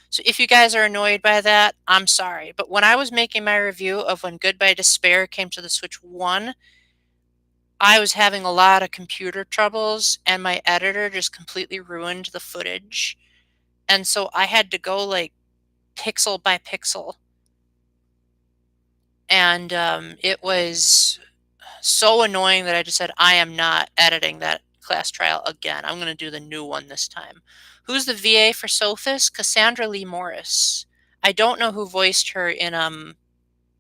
So if you guys are annoyed by that, I'm sorry. But when I was making my review of When Goodbye Despair came to the Switch 1, I was having a lot of computer troubles and my editor just completely ruined the footage. And so I had to go like pixel by pixel. And it was so annoying that I just said, I am not editing that class trial again. I'm going to do the new one this time. Who's the VA for Sophis? Cassandra Lee Morris. I don't know who voiced her in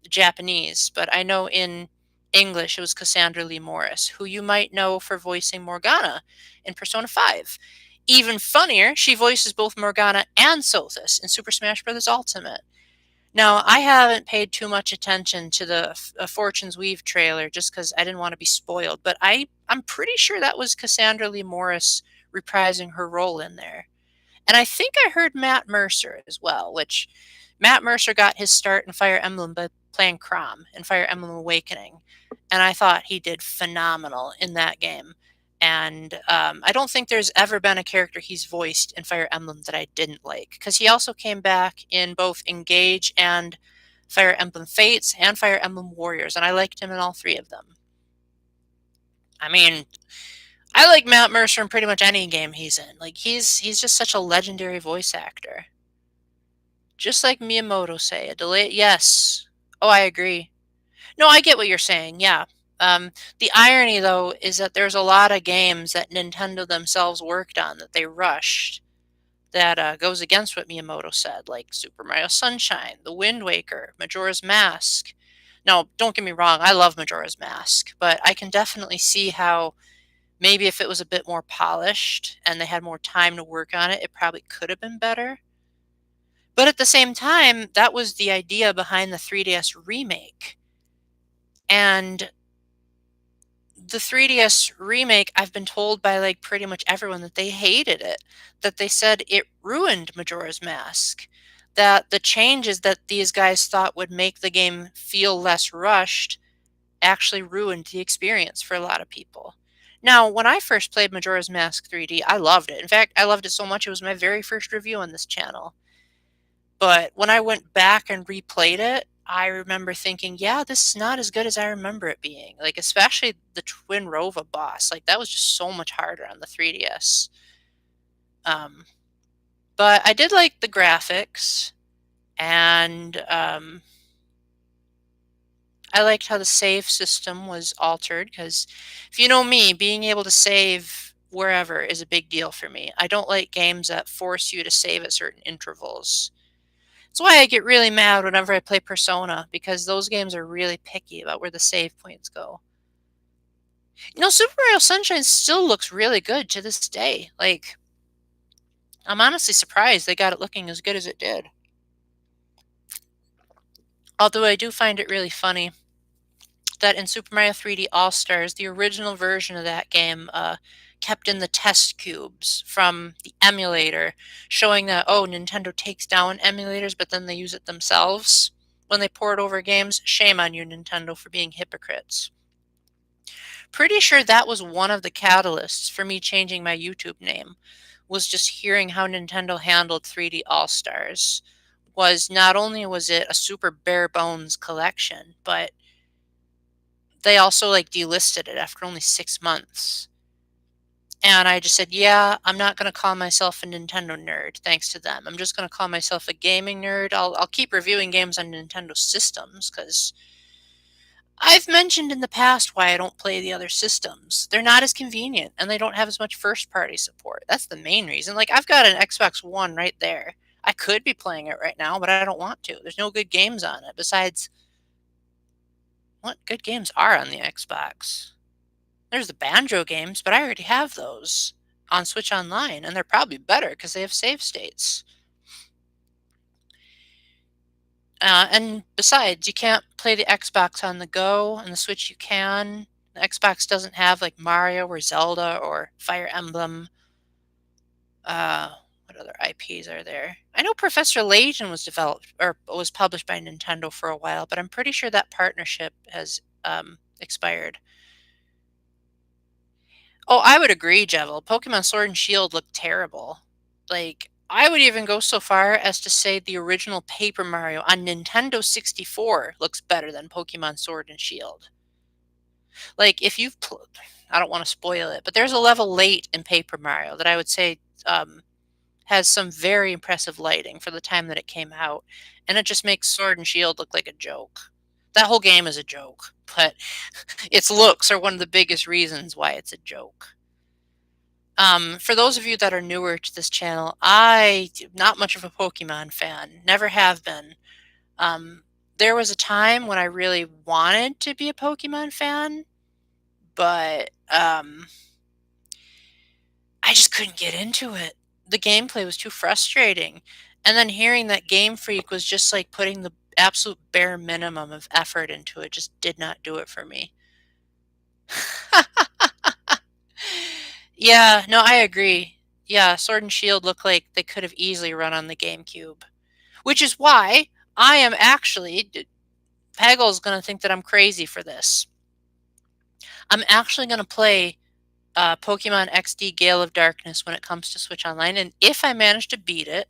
Japanese, but I know in English it was Cassandra Lee Morris, who you might know for voicing Morgana in Persona 5. Even funnier, she voices both Morgana and Sothis in Super Smash Bros. Ultimate. Now, I haven't paid too much attention to the Fortune's Weave trailer just because I didn't want to be spoiled, but I'm pretty sure that was Cassandra Lee Morris reprising her role in there. And I think I heard Matt Mercer as well, which Matt Mercer got his start in Fire Emblem by playing Chrom in Fire Emblem Awakening. And I thought he did phenomenal in that game. And I don't think there's ever been a character he's voiced in Fire Emblem that I didn't like. Because he also came back in both Engage and Fire Emblem Fates and Fire Emblem Warriors. And I liked him in all three of them. I mean, I like Matt Mercer in pretty much any game he's in. Like he's just such a legendary voice actor. Just like Miyamoto say, a delay. Yes. Oh, I agree. No, I get what you're saying. Yeah. The irony, though, is that there's a lot of games that Nintendo themselves worked on that they rushed. That goes against what Miyamoto said, like Super Mario Sunshine, The Wind Waker, Majora's Mask. Now, don't get me wrong, I love Majora's Mask, but I can definitely see how maybe if it was a bit more polished and they had more time to work on it, it probably could have been better. But at the same time, that was the idea behind the 3DS remake. And the 3DS remake, I've been told by like pretty much everyone that they hated it, that they said it ruined Majora's Mask, that the changes that these guys thought would make the game feel less rushed actually ruined the experience for a lot of people. Now, when I first played Majora's Mask 3D, I loved it. In fact, I loved it so much it was my very first review on this channel. But when I went back and replayed it, I remember thinking, yeah, this is not as good as I remember it being. Like, especially the Twin Rova boss. Like, that was just so much harder on the 3DS. But I did like the graphics, and I liked how the save system was altered, because if you know me, being able to save wherever is a big deal for me. I don't like games that force you to save at certain intervals. That's why I get really mad whenever I play Persona, because those games are really picky about where the save points go. You know, Super Mario Sunshine still looks really good to this day. Like, I'm honestly surprised they got it looking as good as it did. Although I do find it really funny that in Super Mario 3D All-Stars, the original version of that game kept in the test cubes from the emulator, showing that, oh, Nintendo takes down emulators, but then they use it themselves when they port over games. Shame on you, Nintendo, for being hypocrites. Pretty sure that was one of the catalysts for me changing my YouTube name, was just hearing how Nintendo handled 3D All-Stars. Was not only was it a super bare bones collection, but they also like delisted it after only 6 months. And I just said, yeah, I'm not going to call myself a Nintendo nerd thanks to them. I'm just going to call myself a gaming nerd. I'll keep reviewing games on Nintendo systems because I've mentioned in the past why I don't play the other systems. They're not as convenient and they don't have as much first-party support. That's the main reason. Like, I've got an Xbox One right there. I could be playing it right now, but I don't want to. There's no good games on it. Besides, what good games are on the Xbox? There's the Banjo games, but I already have those. on Switch Online, and they're probably better because they have save states. And besides, you can't play the Xbox on the go, and the Switch you can. The Xbox doesn't have like Mario or Zelda or Fire Emblem. What other IPs are there? I know Professor Layton was developed or was published by Nintendo for a while, but I'm pretty sure that partnership has expired. Oh, I would agree, Jevil. Pokemon Sword and Shield looked terrible. Like, I would even go so far as to say the original Paper Mario on Nintendo 64 looks better than Pokemon Sword and Shield. Like, if you've, I don't want to spoil it, but there's a level late in Paper Mario that I would say has some very impressive lighting for the time that it came out, and it just makes Sword and Shield look like a joke. That whole game is a joke, but its looks are one of the biggest reasons why it's a joke. For those of you that are newer to this channel, I'm not much of a Pokemon fan, never have been. There was a time when I really wanted to be a Pokemon fan, but I just couldn't get into it. The gameplay was too frustrating. And then hearing that Game Freak was just like putting the absolute bare minimum of effort into it just did not do it for me. Yeah, no, I agree. Yeah, Sword and Shield look like they could have easily run on the GameCube. Which is why I am actually, Paggle's going to think that I'm crazy for this. I'm actually going to play Pokemon XD Gale of Darkness when it comes to Switch Online, and if I manage to beat it,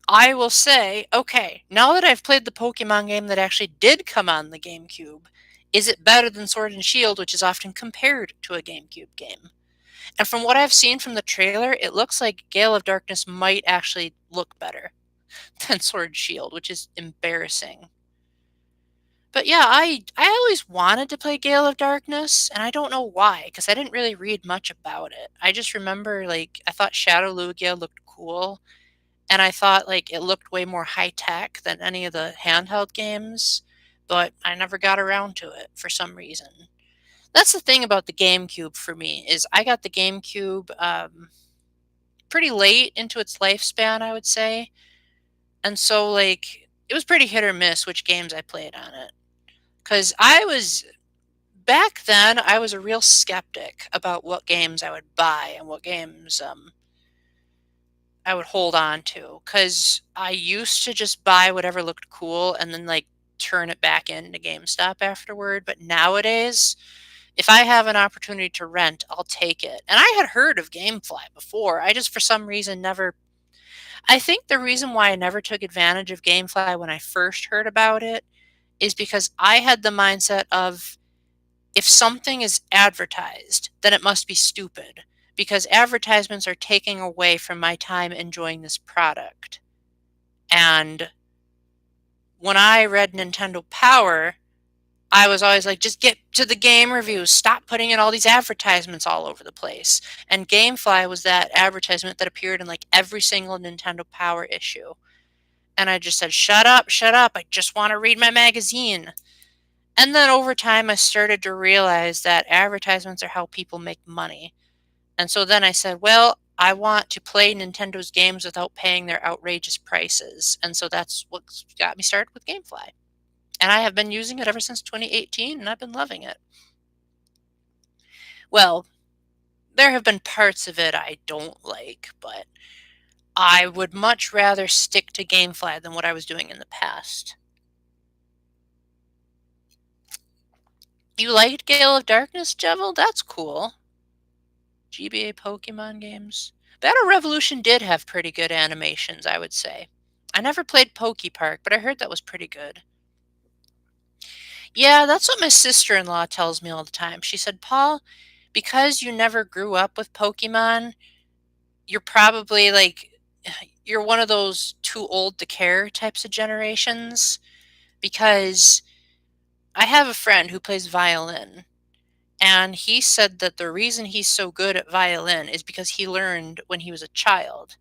I will say, okay, now that I've played the Pokemon game that actually did come on the GameCube, is it better than Sword and Shield, which is often compared to a GameCube game? And from what I've seen from the trailer, it looks like Gale of Darkness might actually look better than Sword and Shield, which is embarrassing. But yeah, I always wanted to play Gale of Darkness, and I don't know why, because I didn't really read much about it. I just remember, like, I thought Shadow Lugia looked cool, and I thought, like, it looked way more high-tech than any of the handheld games, but I never got around to it for some reason. That's the thing about the GameCube for me, is I got the GameCube pretty late into its lifespan, I would say, and so, like, it was pretty hit or miss which games I played on it. Because back then, I was a real skeptic about what games I would buy and what games I would hold on to. Because I used to just buy whatever looked cool and then, like, turn it back into GameStop afterward. But nowadays, if I have an opportunity to rent, I'll take it. And I had heard of GameFly before. I just, for some reason, never. I think the reason why I never took advantage of GameFly when I first heard about it is because I had the mindset of, if something is advertised, then it must be stupid, because advertisements are taking away from my time enjoying this product. And when I read Nintendo Power, I was always like, just get to the game reviews. Stop putting in all these advertisements all over the place. And Gamefly was that advertisement that appeared in like every single Nintendo Power issue. And I just said, shut up, shut up. I just want to read my magazine. And then over time, I started to realize that advertisements are how people make money. And so then I said, well, I want to play Nintendo's games without paying their outrageous prices. And so that's what got me started with Gamefly. And I have been using it ever since 2018, and I've been loving it. Well, there have been parts of it I don't like, but I would much rather stick to Gamefly than what I was doing in the past. You liked Gale of Darkness, Jevil? That's cool. GBA Pokemon games. Battle Revolution did have pretty good animations, I would say. I never played Poke Park, but I heard that was pretty good. Yeah, that's what my sister-in-law tells me all the time. She said, Paul, because you never grew up with Pokemon, you're probably like, you're one of those too old to care types of generations. Because I have a friend who plays violin, and he said that the reason he's so good at violin is because he learned when he was a child.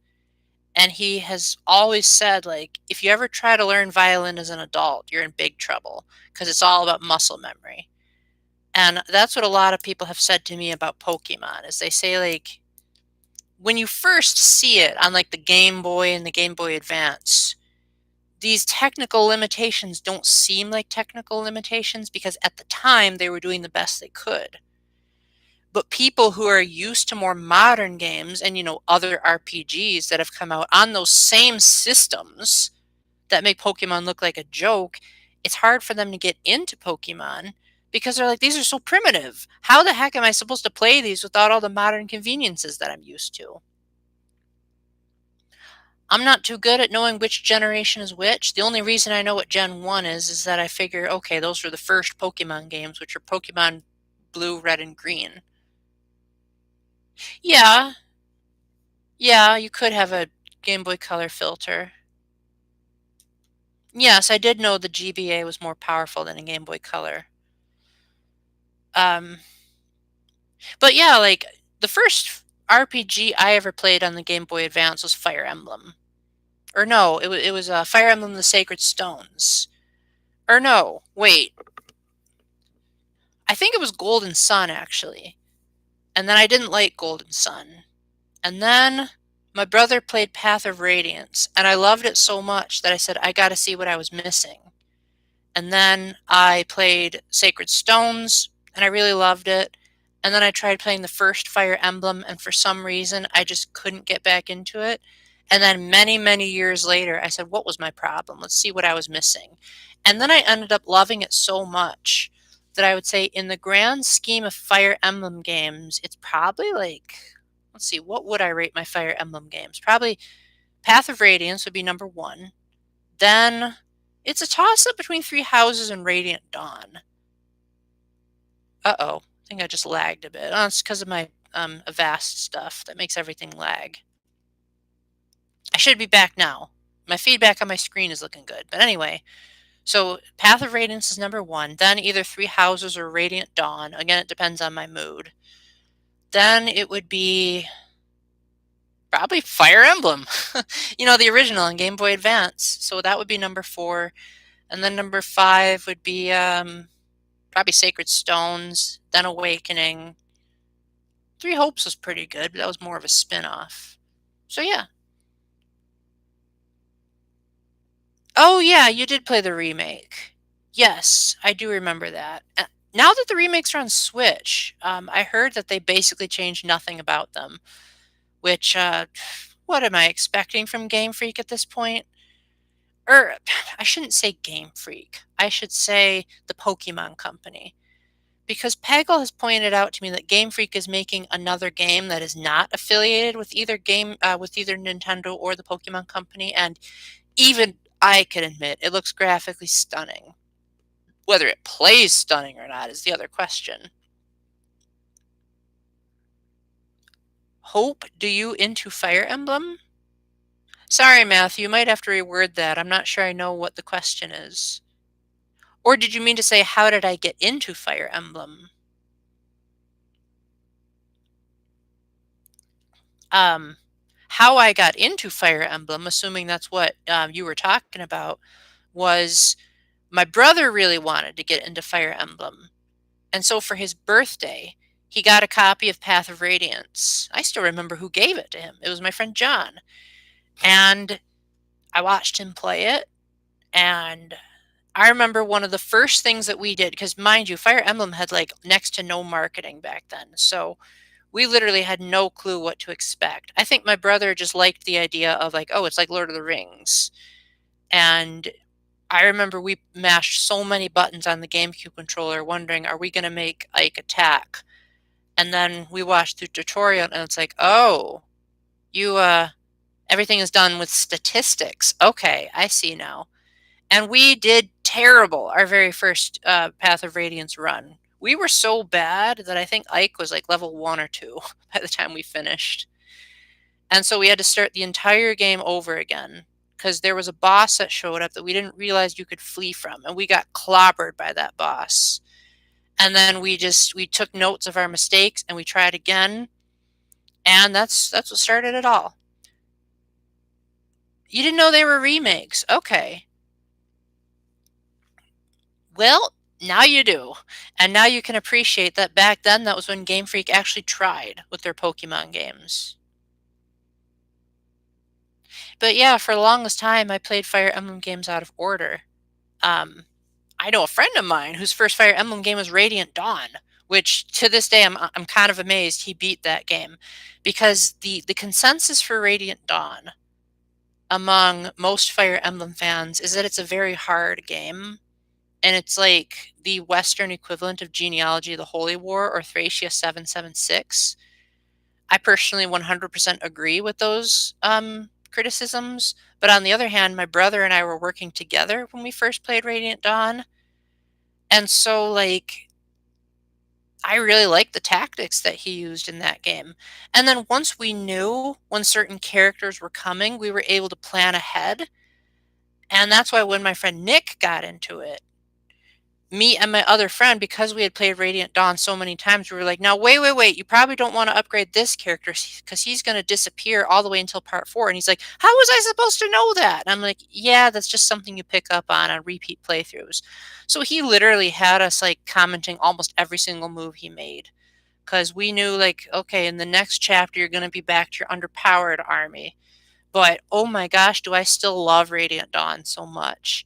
And he has always said, like, if you ever try to learn violin as an adult, you're in big trouble because it's all about muscle memory. And that's what a lot of people have said to me about Pokemon, is they say, like, when you first see it on like the Game Boy and the Game Boy Advance, these technical limitations don't seem like technical limitations because at the time they were doing the best they could. But people who are used to more modern games and, other RPGs that have come out on those same systems that make Pokemon look like a joke, it's hard for them to get into Pokemon because they're like, these are so primitive. How the heck am I supposed to play these without all the modern conveniences that I'm used to? I'm not too good at knowing which generation is which. The only reason I know what Gen 1 is that I figure, okay, those were the first Pokemon games, which are Pokemon Blue, Red, and Green. Yeah, yeah, you could have a Game Boy Color filter. Yes, I did know the GBA was more powerful than a Game Boy Color. Um, but yeah, like the first RPG I ever played on the Game Boy Advance was Fire Emblem. Or no, it was Fire Emblem: The Sacred Stones. Or no, wait, I think it was Golden Sun actually. And then I didn't like Golden Sun. And then my brother played Path of Radiance, and I loved it so much that I said I got to see what I was missing. And then I played Sacred Stones, and I really loved it. And then I tried playing the first Fire Emblem, and for some reason, I just couldn't get back into it. And then many, many years later, I said, what was my problem? Let's see what I was missing. And then I ended up loving it so much that I would say, in the grand scheme of Fire Emblem games, it's probably like, let's see, what would I rate my Fire Emblem games? Probably Path of Radiance would be number one. Then it's a toss-up between Three Houses and Radiant Dawn. Uh-oh. I think I just lagged a bit. Oh, it's because of my Avast stuff that makes everything lag. I should be back now. My feedback on my screen is looking good. But anyway, so Path of Radiance is number one. Then either Three Houses or Radiant Dawn. Again, it depends on my mood. Then it would be probably Fire Emblem. The original on Game Boy Advance. So that would be number four. And then number five would be probably Sacred Stones, then Awakening. Three Hopes was pretty good, but that was more of a spin-off. So yeah. Oh yeah, you did play the remake. Yes, I do remember that. Now that the remakes are on Switch, I heard that they basically changed nothing about them, which, what am I expecting from Game Freak at this point? Or, I shouldn't say Game Freak. I should say the Pokemon Company. Because Peggle has pointed out to me that Game Freak is making another game that is not affiliated with either Nintendo or the Pokemon Company, and even I can admit it looks graphically stunning. Whether it plays stunning or not is the other question. Hope, do you into Fire Emblem? Sorry, Matthew, you might have to reword that. I'm not sure I know what the question is. Or did you mean to say, how did I get into Fire Emblem? How I got into Fire Emblem, assuming that's what you were talking about, was my brother really wanted to get into Fire Emblem. And so for his birthday, he got a copy of Path of Radiance. I still remember who gave it to him. It was my friend John. And I watched him play it. And I remember one of the first things that we did, because mind you, Fire Emblem had like next to no marketing back then. So we literally had no clue what to expect. I think my brother just liked the idea of like, oh, it's like Lord of the Rings. And I remember we mashed so many buttons on the GameCube controller wondering, are we going to make Ike attack? And then we watched the tutorial and it's like, oh, you, everything is done with statistics. Okay, I see now. And we did terrible our very first Path of Radiance run. We were so bad that I think Ike was like level 1 or 2 by the time we finished. And so we had to start the entire game over again because there was a boss that showed up that we didn't realize you could flee from, and we got clobbered by that boss. And then we took notes of our mistakes and we tried again, and that's what started it all. You didn't know they were remakes. Okay. Well, now you do. And now you can appreciate that back then that was when Game Freak actually tried with their Pokemon games. But yeah, for the longest time, I played Fire Emblem games out of order. Um, I know a friend of mine whose first Fire Emblem game was Radiant Dawn, which to this day I'm kind of amazed he beat that game, because the consensus for Radiant Dawn among most Fire Emblem fans is that it's a very hard game, and it's like the Western equivalent of Genealogy: The Holy War or Thracia 776. I personally 100% agree with those criticisms, but on the other hand, my brother and I were working together when we first played Radiant Dawn, and so like I really liked the tactics that he used in that game. And then once we knew when certain characters were coming, we were able to plan ahead. And that's why when my friend Nick got into it, me and my other friend, because we had played Radiant Dawn so many times, we were like, now, wait, wait, wait. You probably don't want to upgrade this character because he's going to disappear all the way until part 4. And he's like, how was I supposed to know that? And I'm like, yeah, that's just something you pick up on repeat playthroughs. So he literally had us like commenting almost every single move he made, because we knew like, okay, in the next chapter, you're going to be back to your underpowered army. But oh my gosh, do I still love Radiant Dawn so much.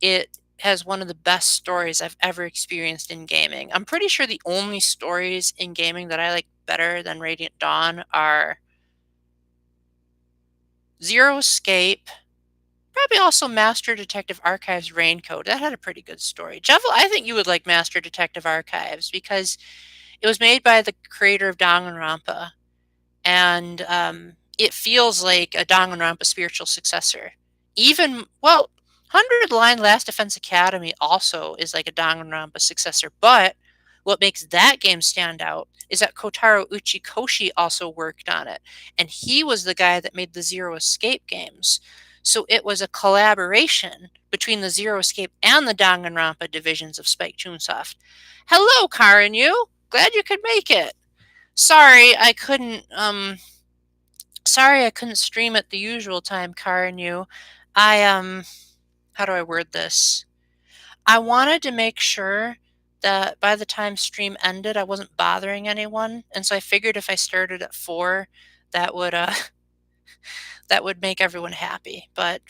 It has one of the best stories I've ever experienced in gaming. I'm pretty sure the only stories in gaming that I like better than Radiant Dawn are Zero Escape, probably also Master Detective Archives Raincoat. That had a pretty good story. Jeff, I think you would like Master Detective Archives because it was made by the creator of Danganronpa, and it feels like a Danganronpa spiritual successor. Even, well, 100 Line Last Defense Academy also is like a Danganronpa successor, but what makes that game stand out is that Kotaro Uchikoshi also worked on it, and he was the guy that made the Zero Escape games. So it was a collaboration between the Zero Escape and the Danganronpa divisions of Spike Chunsoft. Hello, Karen, you. Glad you could make it. Sorry, I couldn't stream at the usual time, Karen, you. I how do I word this? I wanted to make sure that by the time stream ended I wasn't bothering anyone, and so I figured if I started at 4, that would that would make everyone happy. But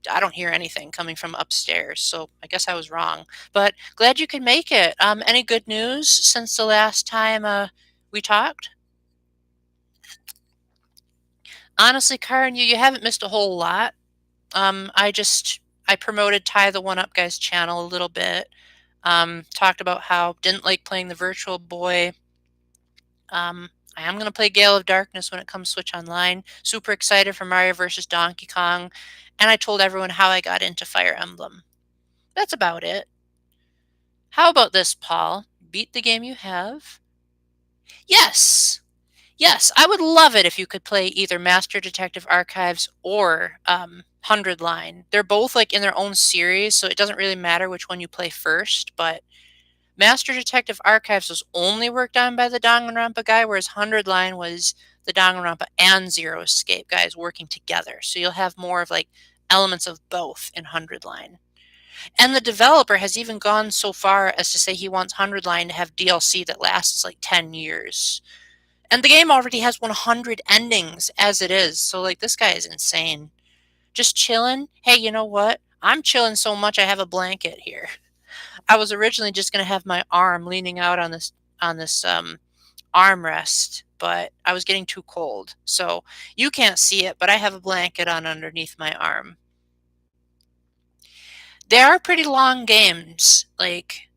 I don't hear anything coming from upstairs, so I guess I was wrong. But glad you could make it. Any good news since the last time we talked? Honestly, Karen, you haven't missed a whole lot. I promoted Ty the One Up Guy's channel a little bit. Talked about how didn't like playing the Virtual Boy. I am gonna play Gale of Darkness when it comes Switch Online. Super excited for Mario vs. Donkey Kong, and I told everyone how I got into Fire Emblem. That's about it. How about this, Paul? Beat the game you have? Yes. Yes, I would love it if you could play either Master Detective Archives or 100 Line. They're both like in their own series, so it doesn't really matter which one you play first, but Master Detective Archives was only worked on by the Danganronpa guy, whereas 100 Line was the Danganronpa and Zero Escape guys working together. So you'll have more of like elements of both in 100 Line. And the developer has even gone so far as to say he wants 100 Line to have DLC that lasts like 10 years. And the game already has 100 endings as it is. So, like, this guy is insane. Just chilling. Hey, you know what? I'm chilling so much I have a blanket here. I was originally just going to have my arm leaning out on this armrest, but I was getting too cold. So, you can't see it, but I have a blanket on underneath my arm. They are pretty long games. Like,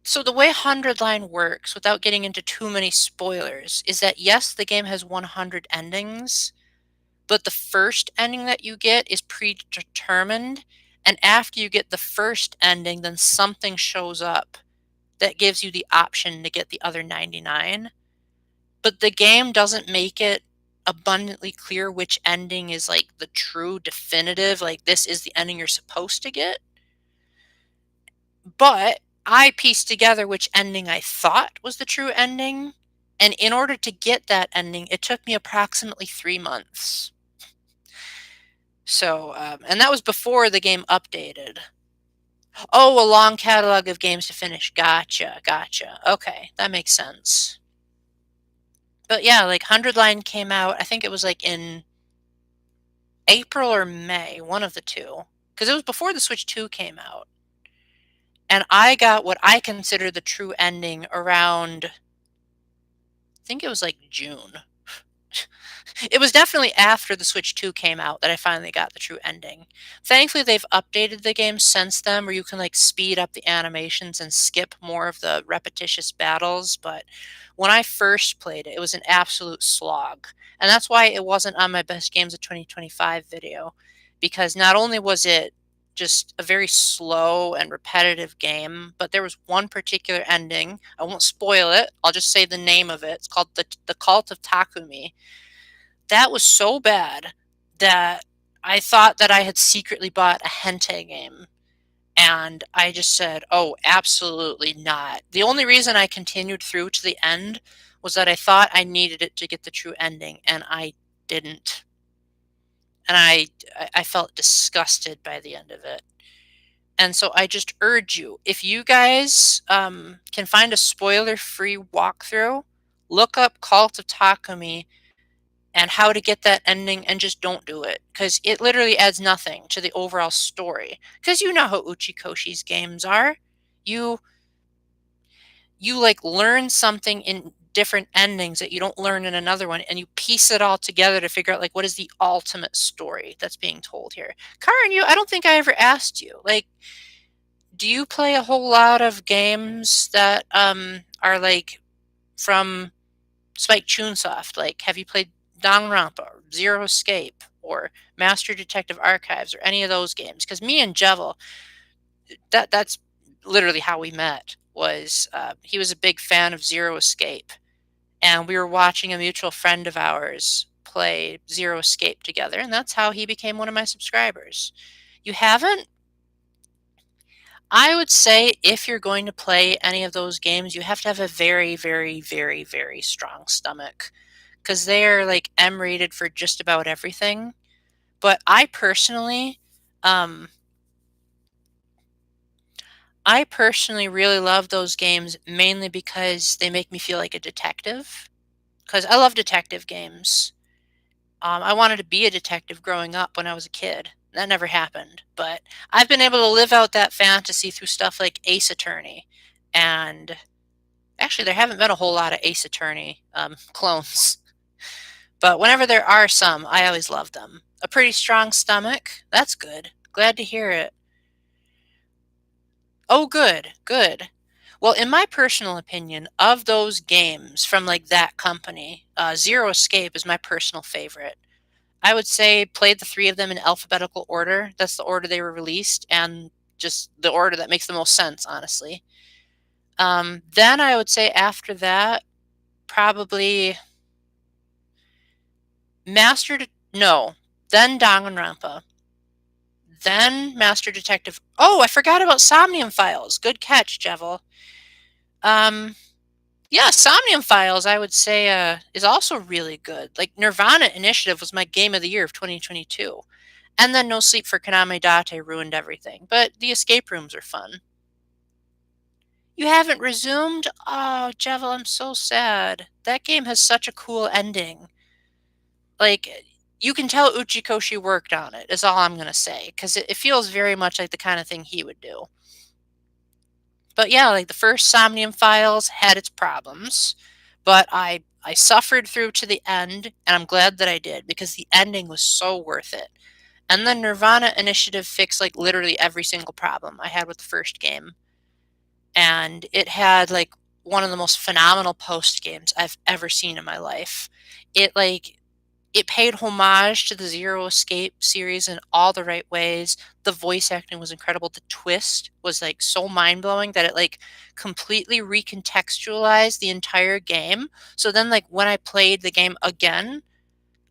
so the way 100 Line works, without getting into too many spoilers, is that yes, the game has 100 endings, but the first ending that you get is predetermined, and after you get the first ending, then something shows up that gives you the option to get the other 99. But the game doesn't make it abundantly clear which ending is like the true definitive, like this is the ending you're supposed to get. But I pieced together which ending I thought was the true ending, and in order to get that ending, it took me approximately 3 months. So, and that was before the game updated. Oh, a long catalog of games to finish. Gotcha, gotcha. Okay, that makes sense. But yeah, like 100 Line came out, I think it was like in April or May, one of the two, because it was before the Switch 2 came out. And I got what I consider the true ending around, I think it was like June. It was definitely after the Switch 2 came out that I finally got the true ending. Thankfully, they've updated the game since then where you can like speed up the animations and skip more of the repetitious battles, but when I first played it, it was an absolute slog. And that's why it wasn't on my best games of 2025 video, because not only was it just a very slow and repetitive game, but there was one particular ending. I won't spoil it. I'll just say the name of it. It's called the Cult of Takumi. That was so bad that I thought that I had secretly bought a hentai game. And I just said, oh, absolutely not. The only reason I continued through to the end was that I thought I needed it to get the true ending, and I didn't. And I felt disgusted by the end of it. And so I just urge you, if you guys can find a spoiler-free walkthrough, look up Cult of Takumi and how to get that ending, and just don't do it, because it literally adds nothing to the overall story. Because you know how Uchikoshi's games are. You you like learn something in different endings that you don't learn in another one, and you piece it all together to figure out like what is the ultimate story that's being told here. Karen, I don't think I ever asked you, like, do you play a whole lot of games that are like from Spike Chunsoft? Like, have you played Danganronpa, or Zero Escape, or Master Detective Archives, or any of those games? Because me and Jevel, that's literally how we met. Was he was a big fan of Zero Escape, and we were watching a mutual friend of ours play Zero Escape together, and that's how he became one of my subscribers. You haven't? I would say if you're going to play any of those games, you have to have a very, very, very, very strong stomach, because they are like M rated for just about everything. But um, I personally really love those games mainly because they make me feel like a detective. Because I love detective games. I wanted to be a detective growing up when I was a kid. That never happened, but I've been able to live out that fantasy through stuff like Ace Attorney. And actually, there haven't been a whole lot of Ace Attorney clones. But whenever there are some, I always love them. A pretty strong stomach? That's good. Glad to hear it. Oh, good, good. Well, in my personal opinion, of those games from like that company, Zero Escape is my personal favorite. I would say played the three of them in alphabetical order. That's the order they were released, and just the order that makes the most sense, honestly. Then I would say after that, probably no, then Danganronpa, then Master Detective. Oh, I forgot about Somnium Files. Good catch, Jevel. Um, yeah, Somnium Files, I would say, is also really good. Like Nirvana Initiative was my game of the year of 2022. And then No Sleep for Kaname Date ruined everything. But the escape rooms are fun. You haven't resumed? Oh, Jevel, I'm so sad. That game has such a cool ending. Like, you can tell Uchikoshi worked on it, is all I'm going to say. Because it feels very much like the kind of thing he would do. But yeah, like the first Somnium Files had its problems. But I suffered through to the end, and I'm glad that I did, because the ending was so worth it. And then Nirvana Initiative fixed like literally every single problem I had with the first game. And it had like one of the most phenomenal post games I've ever seen in my life. It like it paid homage to the Zero Escape series in all the right ways. The voice acting was incredible. The twist was like so mind blowing that it like completely recontextualized the entire game. So then like when I played the game again,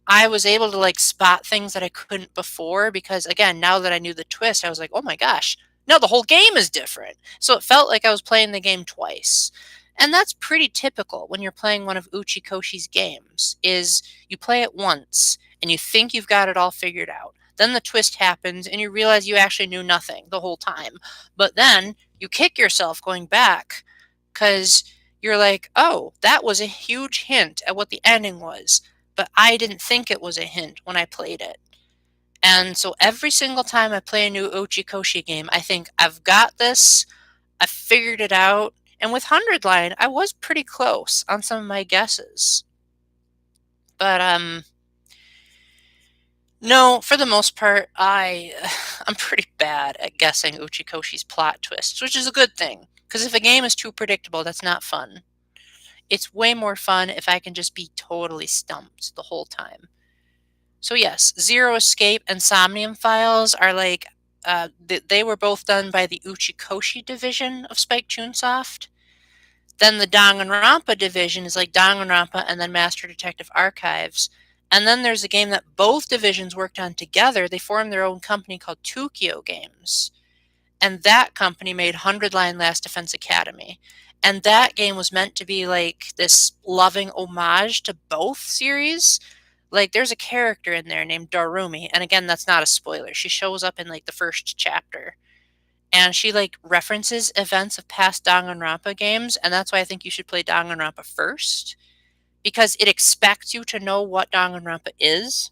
I was able to like spot things that I couldn't before, because again, now that I knew the twist, I was like, "Oh my gosh, no, the whole game is different." So it felt like I was playing the game twice. And that's pretty typical when you're playing one of Uchikoshi's games, is you play it once and you think you've got it all figured out. Then the twist happens and you realize you actually knew nothing the whole time. But then you kick yourself going back, because you're like, "Oh, that was a huge hint at what the ending was, but I didn't think it was a hint when I played it." And so every single time I play a new Ochikoshi game, I think I've got this, I figured it out. And with 100 Line, I was pretty close on some of my guesses. But no, for the most part, I'm pretty bad at guessing Uchikoshi's plot twists, which is a good thing. Because if a game is too predictable, that's not fun. It's way more fun if I can just be totally stumped the whole time. So yes, Zero Escape and Somnium Files are like, they were both done by the Uchikoshi division of Spike Chunsoft. Then the Danganronpa division is like Danganronpa and then Master Detective Archives. And then there's a game that both divisions worked on together. They formed their own company called Tukio Games. And that company made 100 Line Last Defense Academy. And that game was meant to be like this loving homage to both series. Like there's a character in there named Darumi, and again that's not a spoiler. She shows up in like the first chapter. And she like references events of past Danganronpa games, and that's why I think you should play Danganronpa first. Because it expects you to know what Danganronpa is.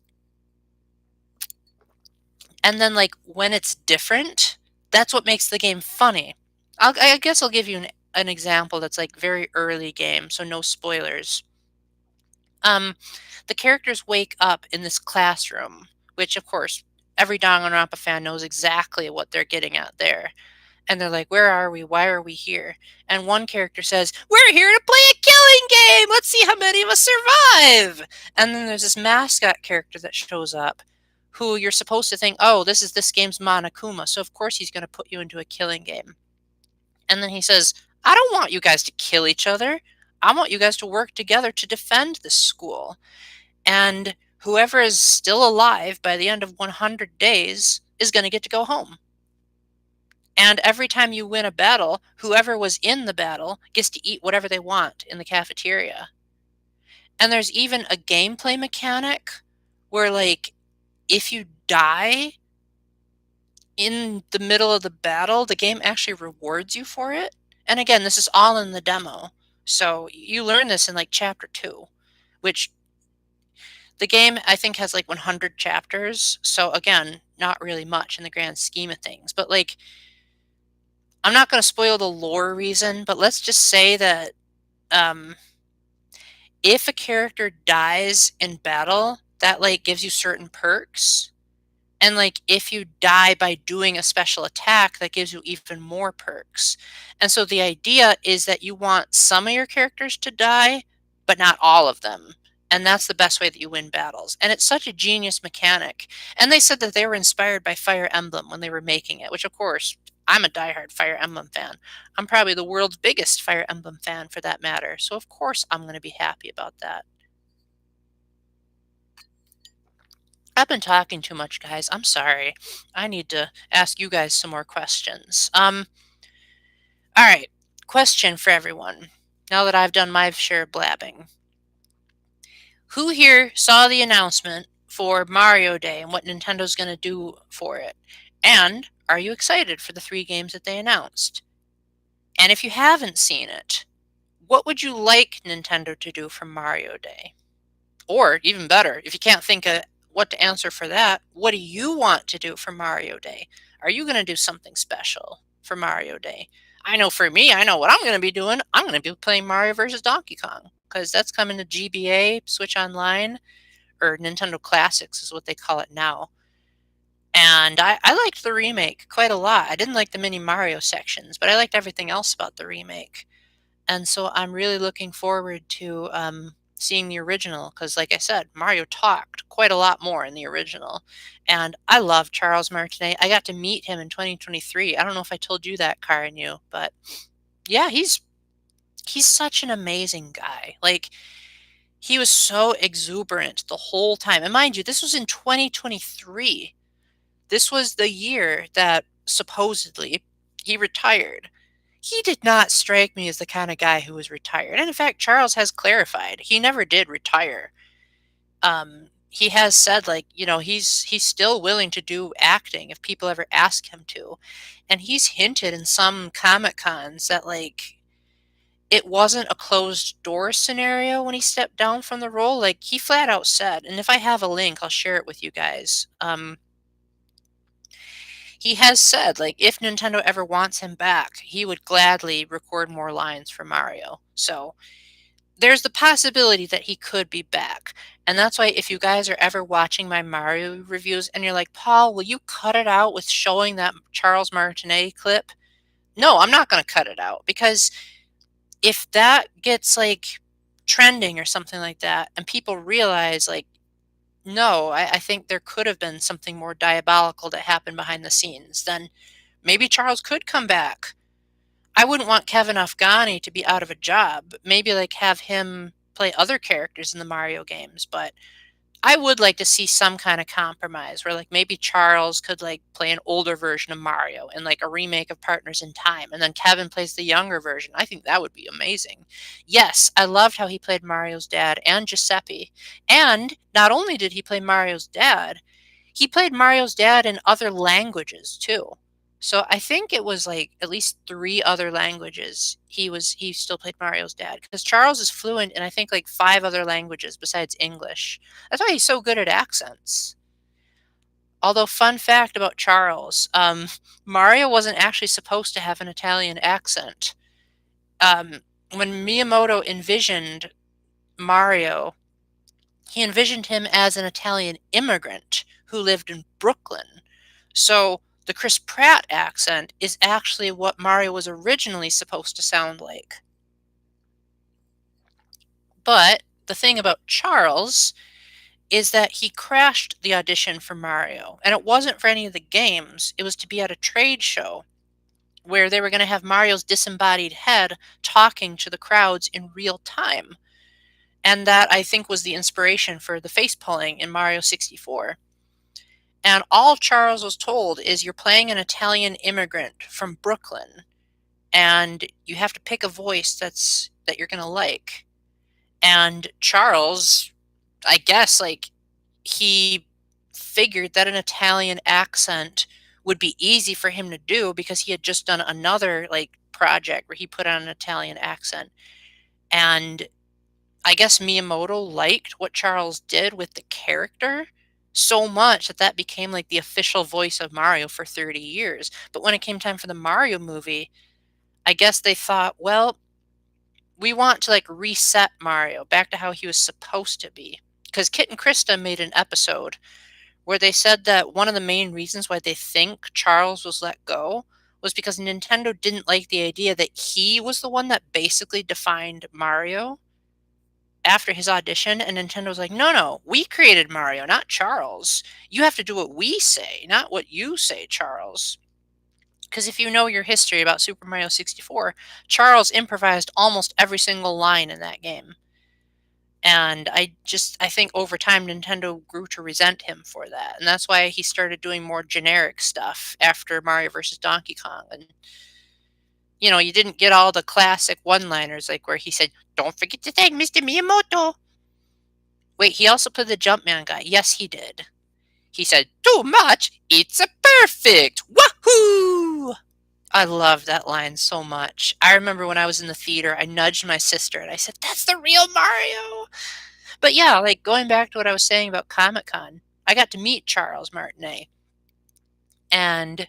And then like when it's different, that's what makes the game funny. I guess I'll give you an example that's like very early game, so no spoilers. Um, the characters wake up in this classroom, which of course every Danganronpa fan knows exactly what they're getting at there. And they're like, "Where are we? Why are we here?" And one character says, "We're here to play a killing game. Let's see how many of us survive." And then there's this mascot character that shows up, who you're supposed to think, "Oh, this is this game's Monokuma, so of course he's going to put you into a killing game." And then he says, "I don't want you guys to kill each other. I want you guys to work together to defend this school. And whoever is still alive by the end of 100 days is going to get to go home. And every time you win a battle, whoever was in the battle gets to eat whatever they want in the cafeteria." And there's even a gameplay mechanic where, like, if you die in the middle of the battle, the game actually rewards you for it. And again, this is all in the demo. So you learn this in like chapter 2, which the game I think has like 100 chapters. So again, not really much in the grand scheme of things. But like, I'm not going to spoil the lore reason, but let's just say that um, if a character dies in battle, that like gives you certain perks. And like if you die by doing a special attack, that gives you even more perks. And so the idea is that you want some of your characters to die, but not all of them. And that's the best way that you win battles. And it's such a genius mechanic. And they said that they were inspired by Fire Emblem when they were making it, which of course, I'm a diehard Fire Emblem fan. I'm probably the world's biggest Fire Emblem fan for that matter. So of course I'm going to be happy about that. I've been talking too much, guys. I'm sorry. I need to ask you guys some more questions. All right. Question for everyone. Now that I've done my share of blabbing, who here saw the announcement for Mario Day and what Nintendo's going to do for it? And are you excited for the 3 games that they announced? And if you haven't seen it, what would you like Nintendo to do for Mario Day? Or even better, if you can't think of what to answer for that, what do you want to do for Mario Day? Are you going to do something special for Mario Day? I know for me, I know what I'm going to be doing. I'm going to be playing Mario versus Donkey Kong because that's coming to GBA, Switch Online, or Nintendo Classics is what they call it now. And I liked the remake quite a lot. I didn't like the mini Mario sections, but I liked everything else about the remake. And so I'm really looking forward to seeing the original because, like I said, Mario talked quite a lot more in the original. And I love Charles Martinet. I got to meet him in 2023. I don't know if I told you that, Car and you, but yeah, he's such an amazing guy. Like he was so exuberant the whole time. And mind you, this was in 2023. This was the year that supposedly he retired. He did not strike me as the kind of guy who was retired. And in fact, Charles has clarified he never did retire. He has said like, you know, he's still willing to do acting if people ever ask him to. And he's hinted in some Comic Cons that like it wasn't a closed door scenario when he stepped down from the role. Like he flat out said, and if I have a link, I'll share it with you guys. he has said, like, if Nintendo ever wants him back, he would gladly record more lines for Mario. So there's the possibility that he could be back. And that's why if you guys are ever watching my Mario reviews and you're like, Paul, will you cut it out with showing that Charles Martinet clip? No, I'm not going to cut it out, because if that gets like trending or something like that and people realize like, no, I think there could have been something more diabolical that happened behind the scenes, then maybe Charles could come back. I wouldn't want Kevin Afghani to be out of a job. Maybe like have him play other characters in the Mario games, but I would like to see some kind of compromise where like maybe Charles could like play an older version of Mario in like a remake of Partners in Time, and then Kevin plays the younger version. I think that would be amazing. Yes, I loved how he played Mario's dad and Giuseppe. And not only did he play Mario's dad, he played Mario's dad in other languages too. So I think it was like at least 3 other languages he still played Mario's dad, because Charles is fluent in I think like 5 other languages besides English. That's why he's so good at accents. Although fun fact about Charles, Mario wasn't actually supposed to have an Italian accent. When Miyamoto envisioned Mario, he envisioned him as an Italian immigrant who lived in Brooklyn. So the Chris Pratt accent is actually what Mario was originally supposed to sound like. But the thing about Charles is that he crashed the audition for Mario. And it wasn't for any of the games, it was to be at a trade show where they were going to have Mario's disembodied head talking to the crowds in real time. And that, I think, was the inspiration for the face pulling in Mario 64. And all Charles was told is you're playing an Italian immigrant from Brooklyn, and you have to pick a voice that you're going to like. And Charles, I guess, like, he figured that an Italian accent would be easy for him to do because he had just done another like project where he put on an Italian accent. And I guess Miyamoto liked what Charles did with the character so much that that became like the official voice of Mario for 30 years. But when it came time for the Mario movie, I guess they thought, well, we want to like reset Mario back to how he was supposed to be. Because Kit and Krista made an episode where they said that one of the main reasons why they think Charles was let go was because Nintendo didn't like the idea that he was the one that basically defined Mario after his audition. And Nintendo was like, no, no, we created Mario, not Charles. You have to do what we say, not what you say, Charles. Because if you know your history about Super Mario 64, Charles improvised almost every single line in that game. And I think over time Nintendo grew to resent him for that. And that's why he started doing more generic stuff after Mario vs. Donkey Kong. And, you know, you didn't get all the classic one-liners like where he said, don't forget to thank Mr. Miyamoto. Wait, he also played the Jumpman guy. Yes, he did. He said, too much, it's a perfect. Wahoo! I love that line so much. I remember when I was in the theater, I nudged my sister and I said, that's the real Mario. But yeah, like going back to what I was saying about Comic-Con, I got to meet Charles Martinet. And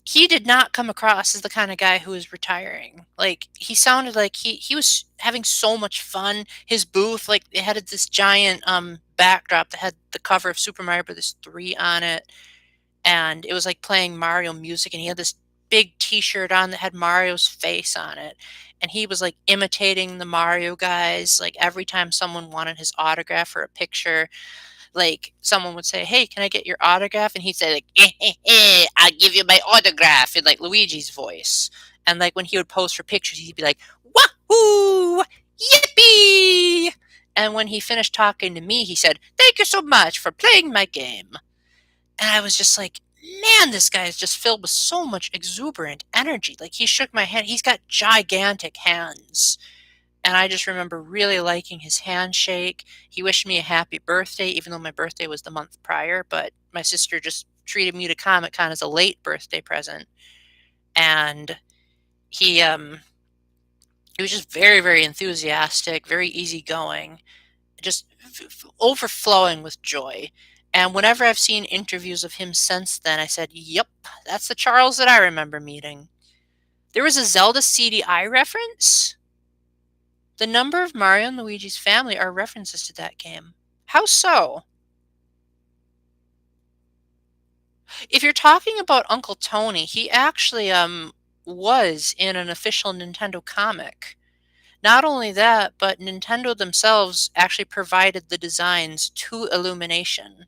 he did not come across as the kind of guy who was retiring. Like, he sounded like he was having so much fun. His booth, like, it had this giant backdrop that had the cover of Super Mario Bros. 3 on it. And it was like playing Mario music, and he had this big t-shirt on that had Mario's face on it. And he was like imitating the Mario guys. Like every time someone wanted his autograph or a picture, like someone would say, hey, can I get your autograph? And he'd say like, I'll give you my autograph in like Luigi's voice. And like when he would pose for pictures, he'd be like, wahoo, yippee. And when he finished talking to me, he said, thank you so much for playing my game. And I was just like, man, this guy is just filled with so much exuberant energy. Like, he shook my hand. He's got gigantic hands. And I just remember really liking his handshake. He wished me a happy birthday, even though my birthday was the month prior. But my sister just treated me to Comic-Con as a late birthday present. And he was just very, very enthusiastic, very easygoing, just overflowing with joy. And whenever I've seen interviews of him since then, I said, yep, that's the Charles that I remember meeting. There was a Zelda CDI reference. The number of Mario and Luigi's family are references to that game. How so? If you're talking about Uncle Tony, he actually was in an official Nintendo comic. Not only that, but Nintendo themselves actually provided the designs to Illumination.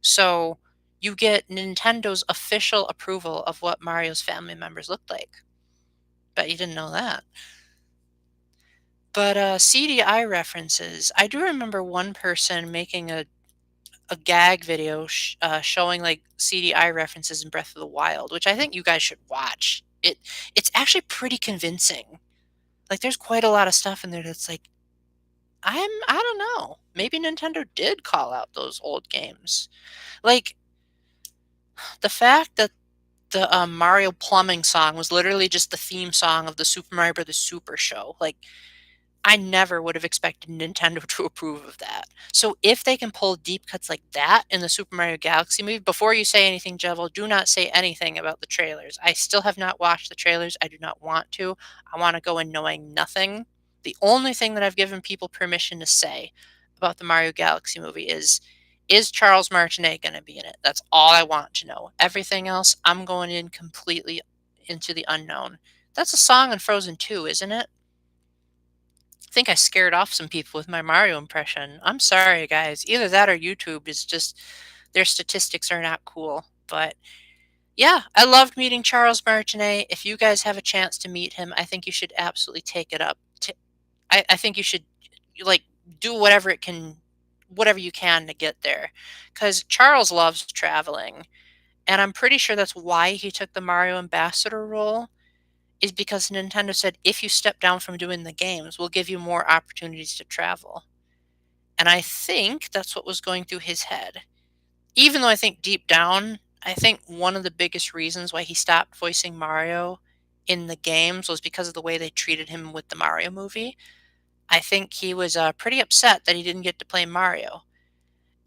So you get Nintendo's official approval of what Mario's family members looked like. Bet you didn't know that. But CDI references, I do remember one person making a gag video showing like CDI references in Breath of the Wild, which I think you guys should watch. It's actually pretty convincing. Like there's quite a lot of stuff in there that's like I don't know. Maybe Nintendo did call out those old games. Like the fact that the Mario plumbing song was literally just the theme song of the Super Mario Bros. Super show. Like I never would have expected Nintendo to approve of that. So if they can pull deep cuts like that in the Super Mario Galaxy movie, before you say anything, Jevil, do not say anything about the trailers. I still have not watched the trailers. I do not want to. I want to go in knowing nothing. The only thing that I've given people permission to say about the Mario Galaxy movie is Charles Martinet going to be in it? That's all I want to know. Everything else, I'm going in completely into the unknown. That's a song in Frozen 2, isn't it? I think I scared off some people with my Mario impression. I'm sorry, guys. Either that or YouTube is just, their statistics are not cool. But yeah, I loved meeting Charles Martinet. If you guys have a chance to meet him, I think you should absolutely take it up. I think you should like do whatever you can to get there. Because Charles loves traveling. And I'm pretty sure that's why he took the Mario ambassador role is because Nintendo said, if you step down from doing the games, we'll give you more opportunities to travel. And I think that's what was going through his head. Even though I think deep down, I think one of the biggest reasons why he stopped voicing Mario in the games was because of the way they treated him with the Mario movie. I think he was pretty upset that he didn't get to play Mario.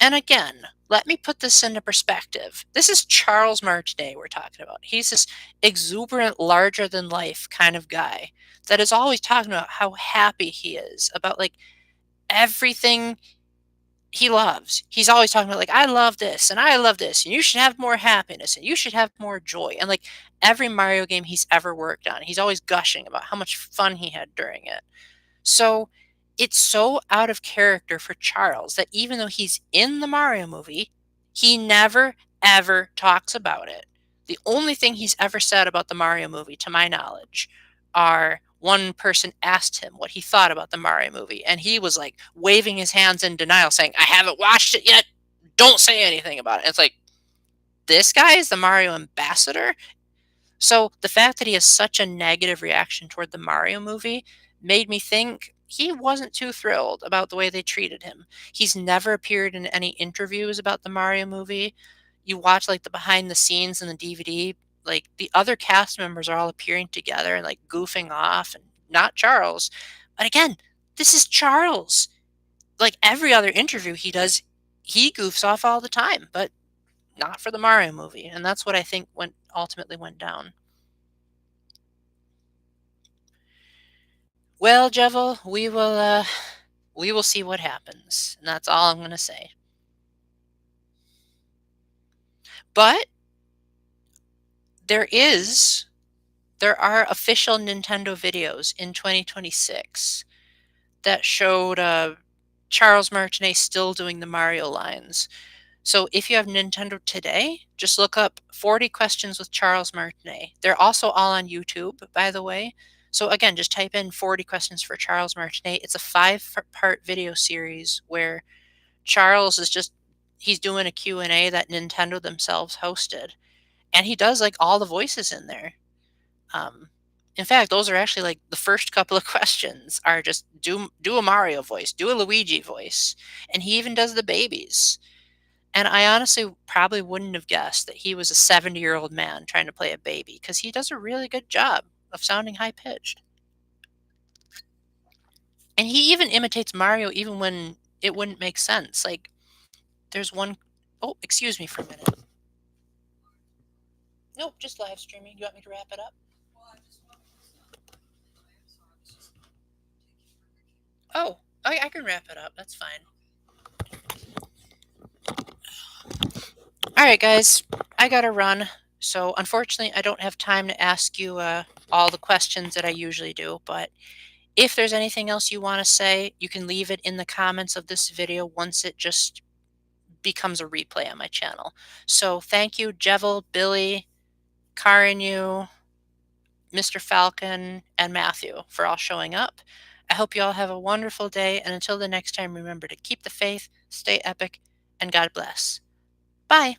And again, let me put this into perspective. This is Charles Martinet we're talking about. He's this exuberant, larger than life kind of guy that is always talking about how happy he is about like everything he loves. He's always talking about like I love this and I love this and you should have more happiness and you should have more joy. And like every Mario game he's ever worked on, he's always gushing about how much fun he had during it. So it's so out of character for Charles that even though he's in the Mario movie, he never, ever talks about it. The only thing he's ever said about the Mario movie, to my knowledge, are one person asked him what he thought about the Mario movie, and he was like waving his hands in denial, saying, I haven't watched it yet. Don't say anything about it. And it's like, this guy is the Mario ambassador? So the fact that he has such a negative reaction toward the Mario movie made me think he wasn't too thrilled about the way they treated him. He's never appeared in any interviews about the Mario movie. You watch like the behind the scenes in the DVD, like the other cast members are all appearing together and like goofing off and not Charles. But again, this is Charles. Like every other interview he does, he goofs off all the time, but not for the Mario movie. And that's what I think ultimately went down. Well, Jevil, we will see what happens. And that's all I'm going to say. But there is there are official Nintendo videos in 2026 that showed Charles Martinet still doing the Mario lines. So if you have Nintendo today, just look up 40 questions with Charles Martinet. They're also all on YouTube, by the way. So again, just type in 40 questions for Charles Martinet. It's a 5-part video series where Charles is just he's doing a Q&A that Nintendo themselves hosted. And he does like all the voices in there. Um, in fact, those are actually like the first couple of questions are just do a Mario voice, do a Luigi voice, and he even does the babies. And I honestly probably wouldn't have guessed that he was a 70-year-old man trying to play a baby because he does a really good job of sounding high pitched. And he even imitates Mario even when it wouldn't make sense. Like there's one Oh, excuse me for a minute. Nope, just live streaming. You want me to wrap it up? Oh, I can wrap it up. That's fine. All right, guys, I gotta run. So unfortunately, I don't have time to ask you all the questions that I usually do. But if there's anything else you want to say, you can leave it in the comments of this video once it just becomes a replay on my channel. So thank you, Jevil, Billy, Karinu, Mr. Falcon, and Matthew for all showing up. I hope you all have a wonderful day, and until the next time, remember to keep the faith, stay epic, and God bless. Bye.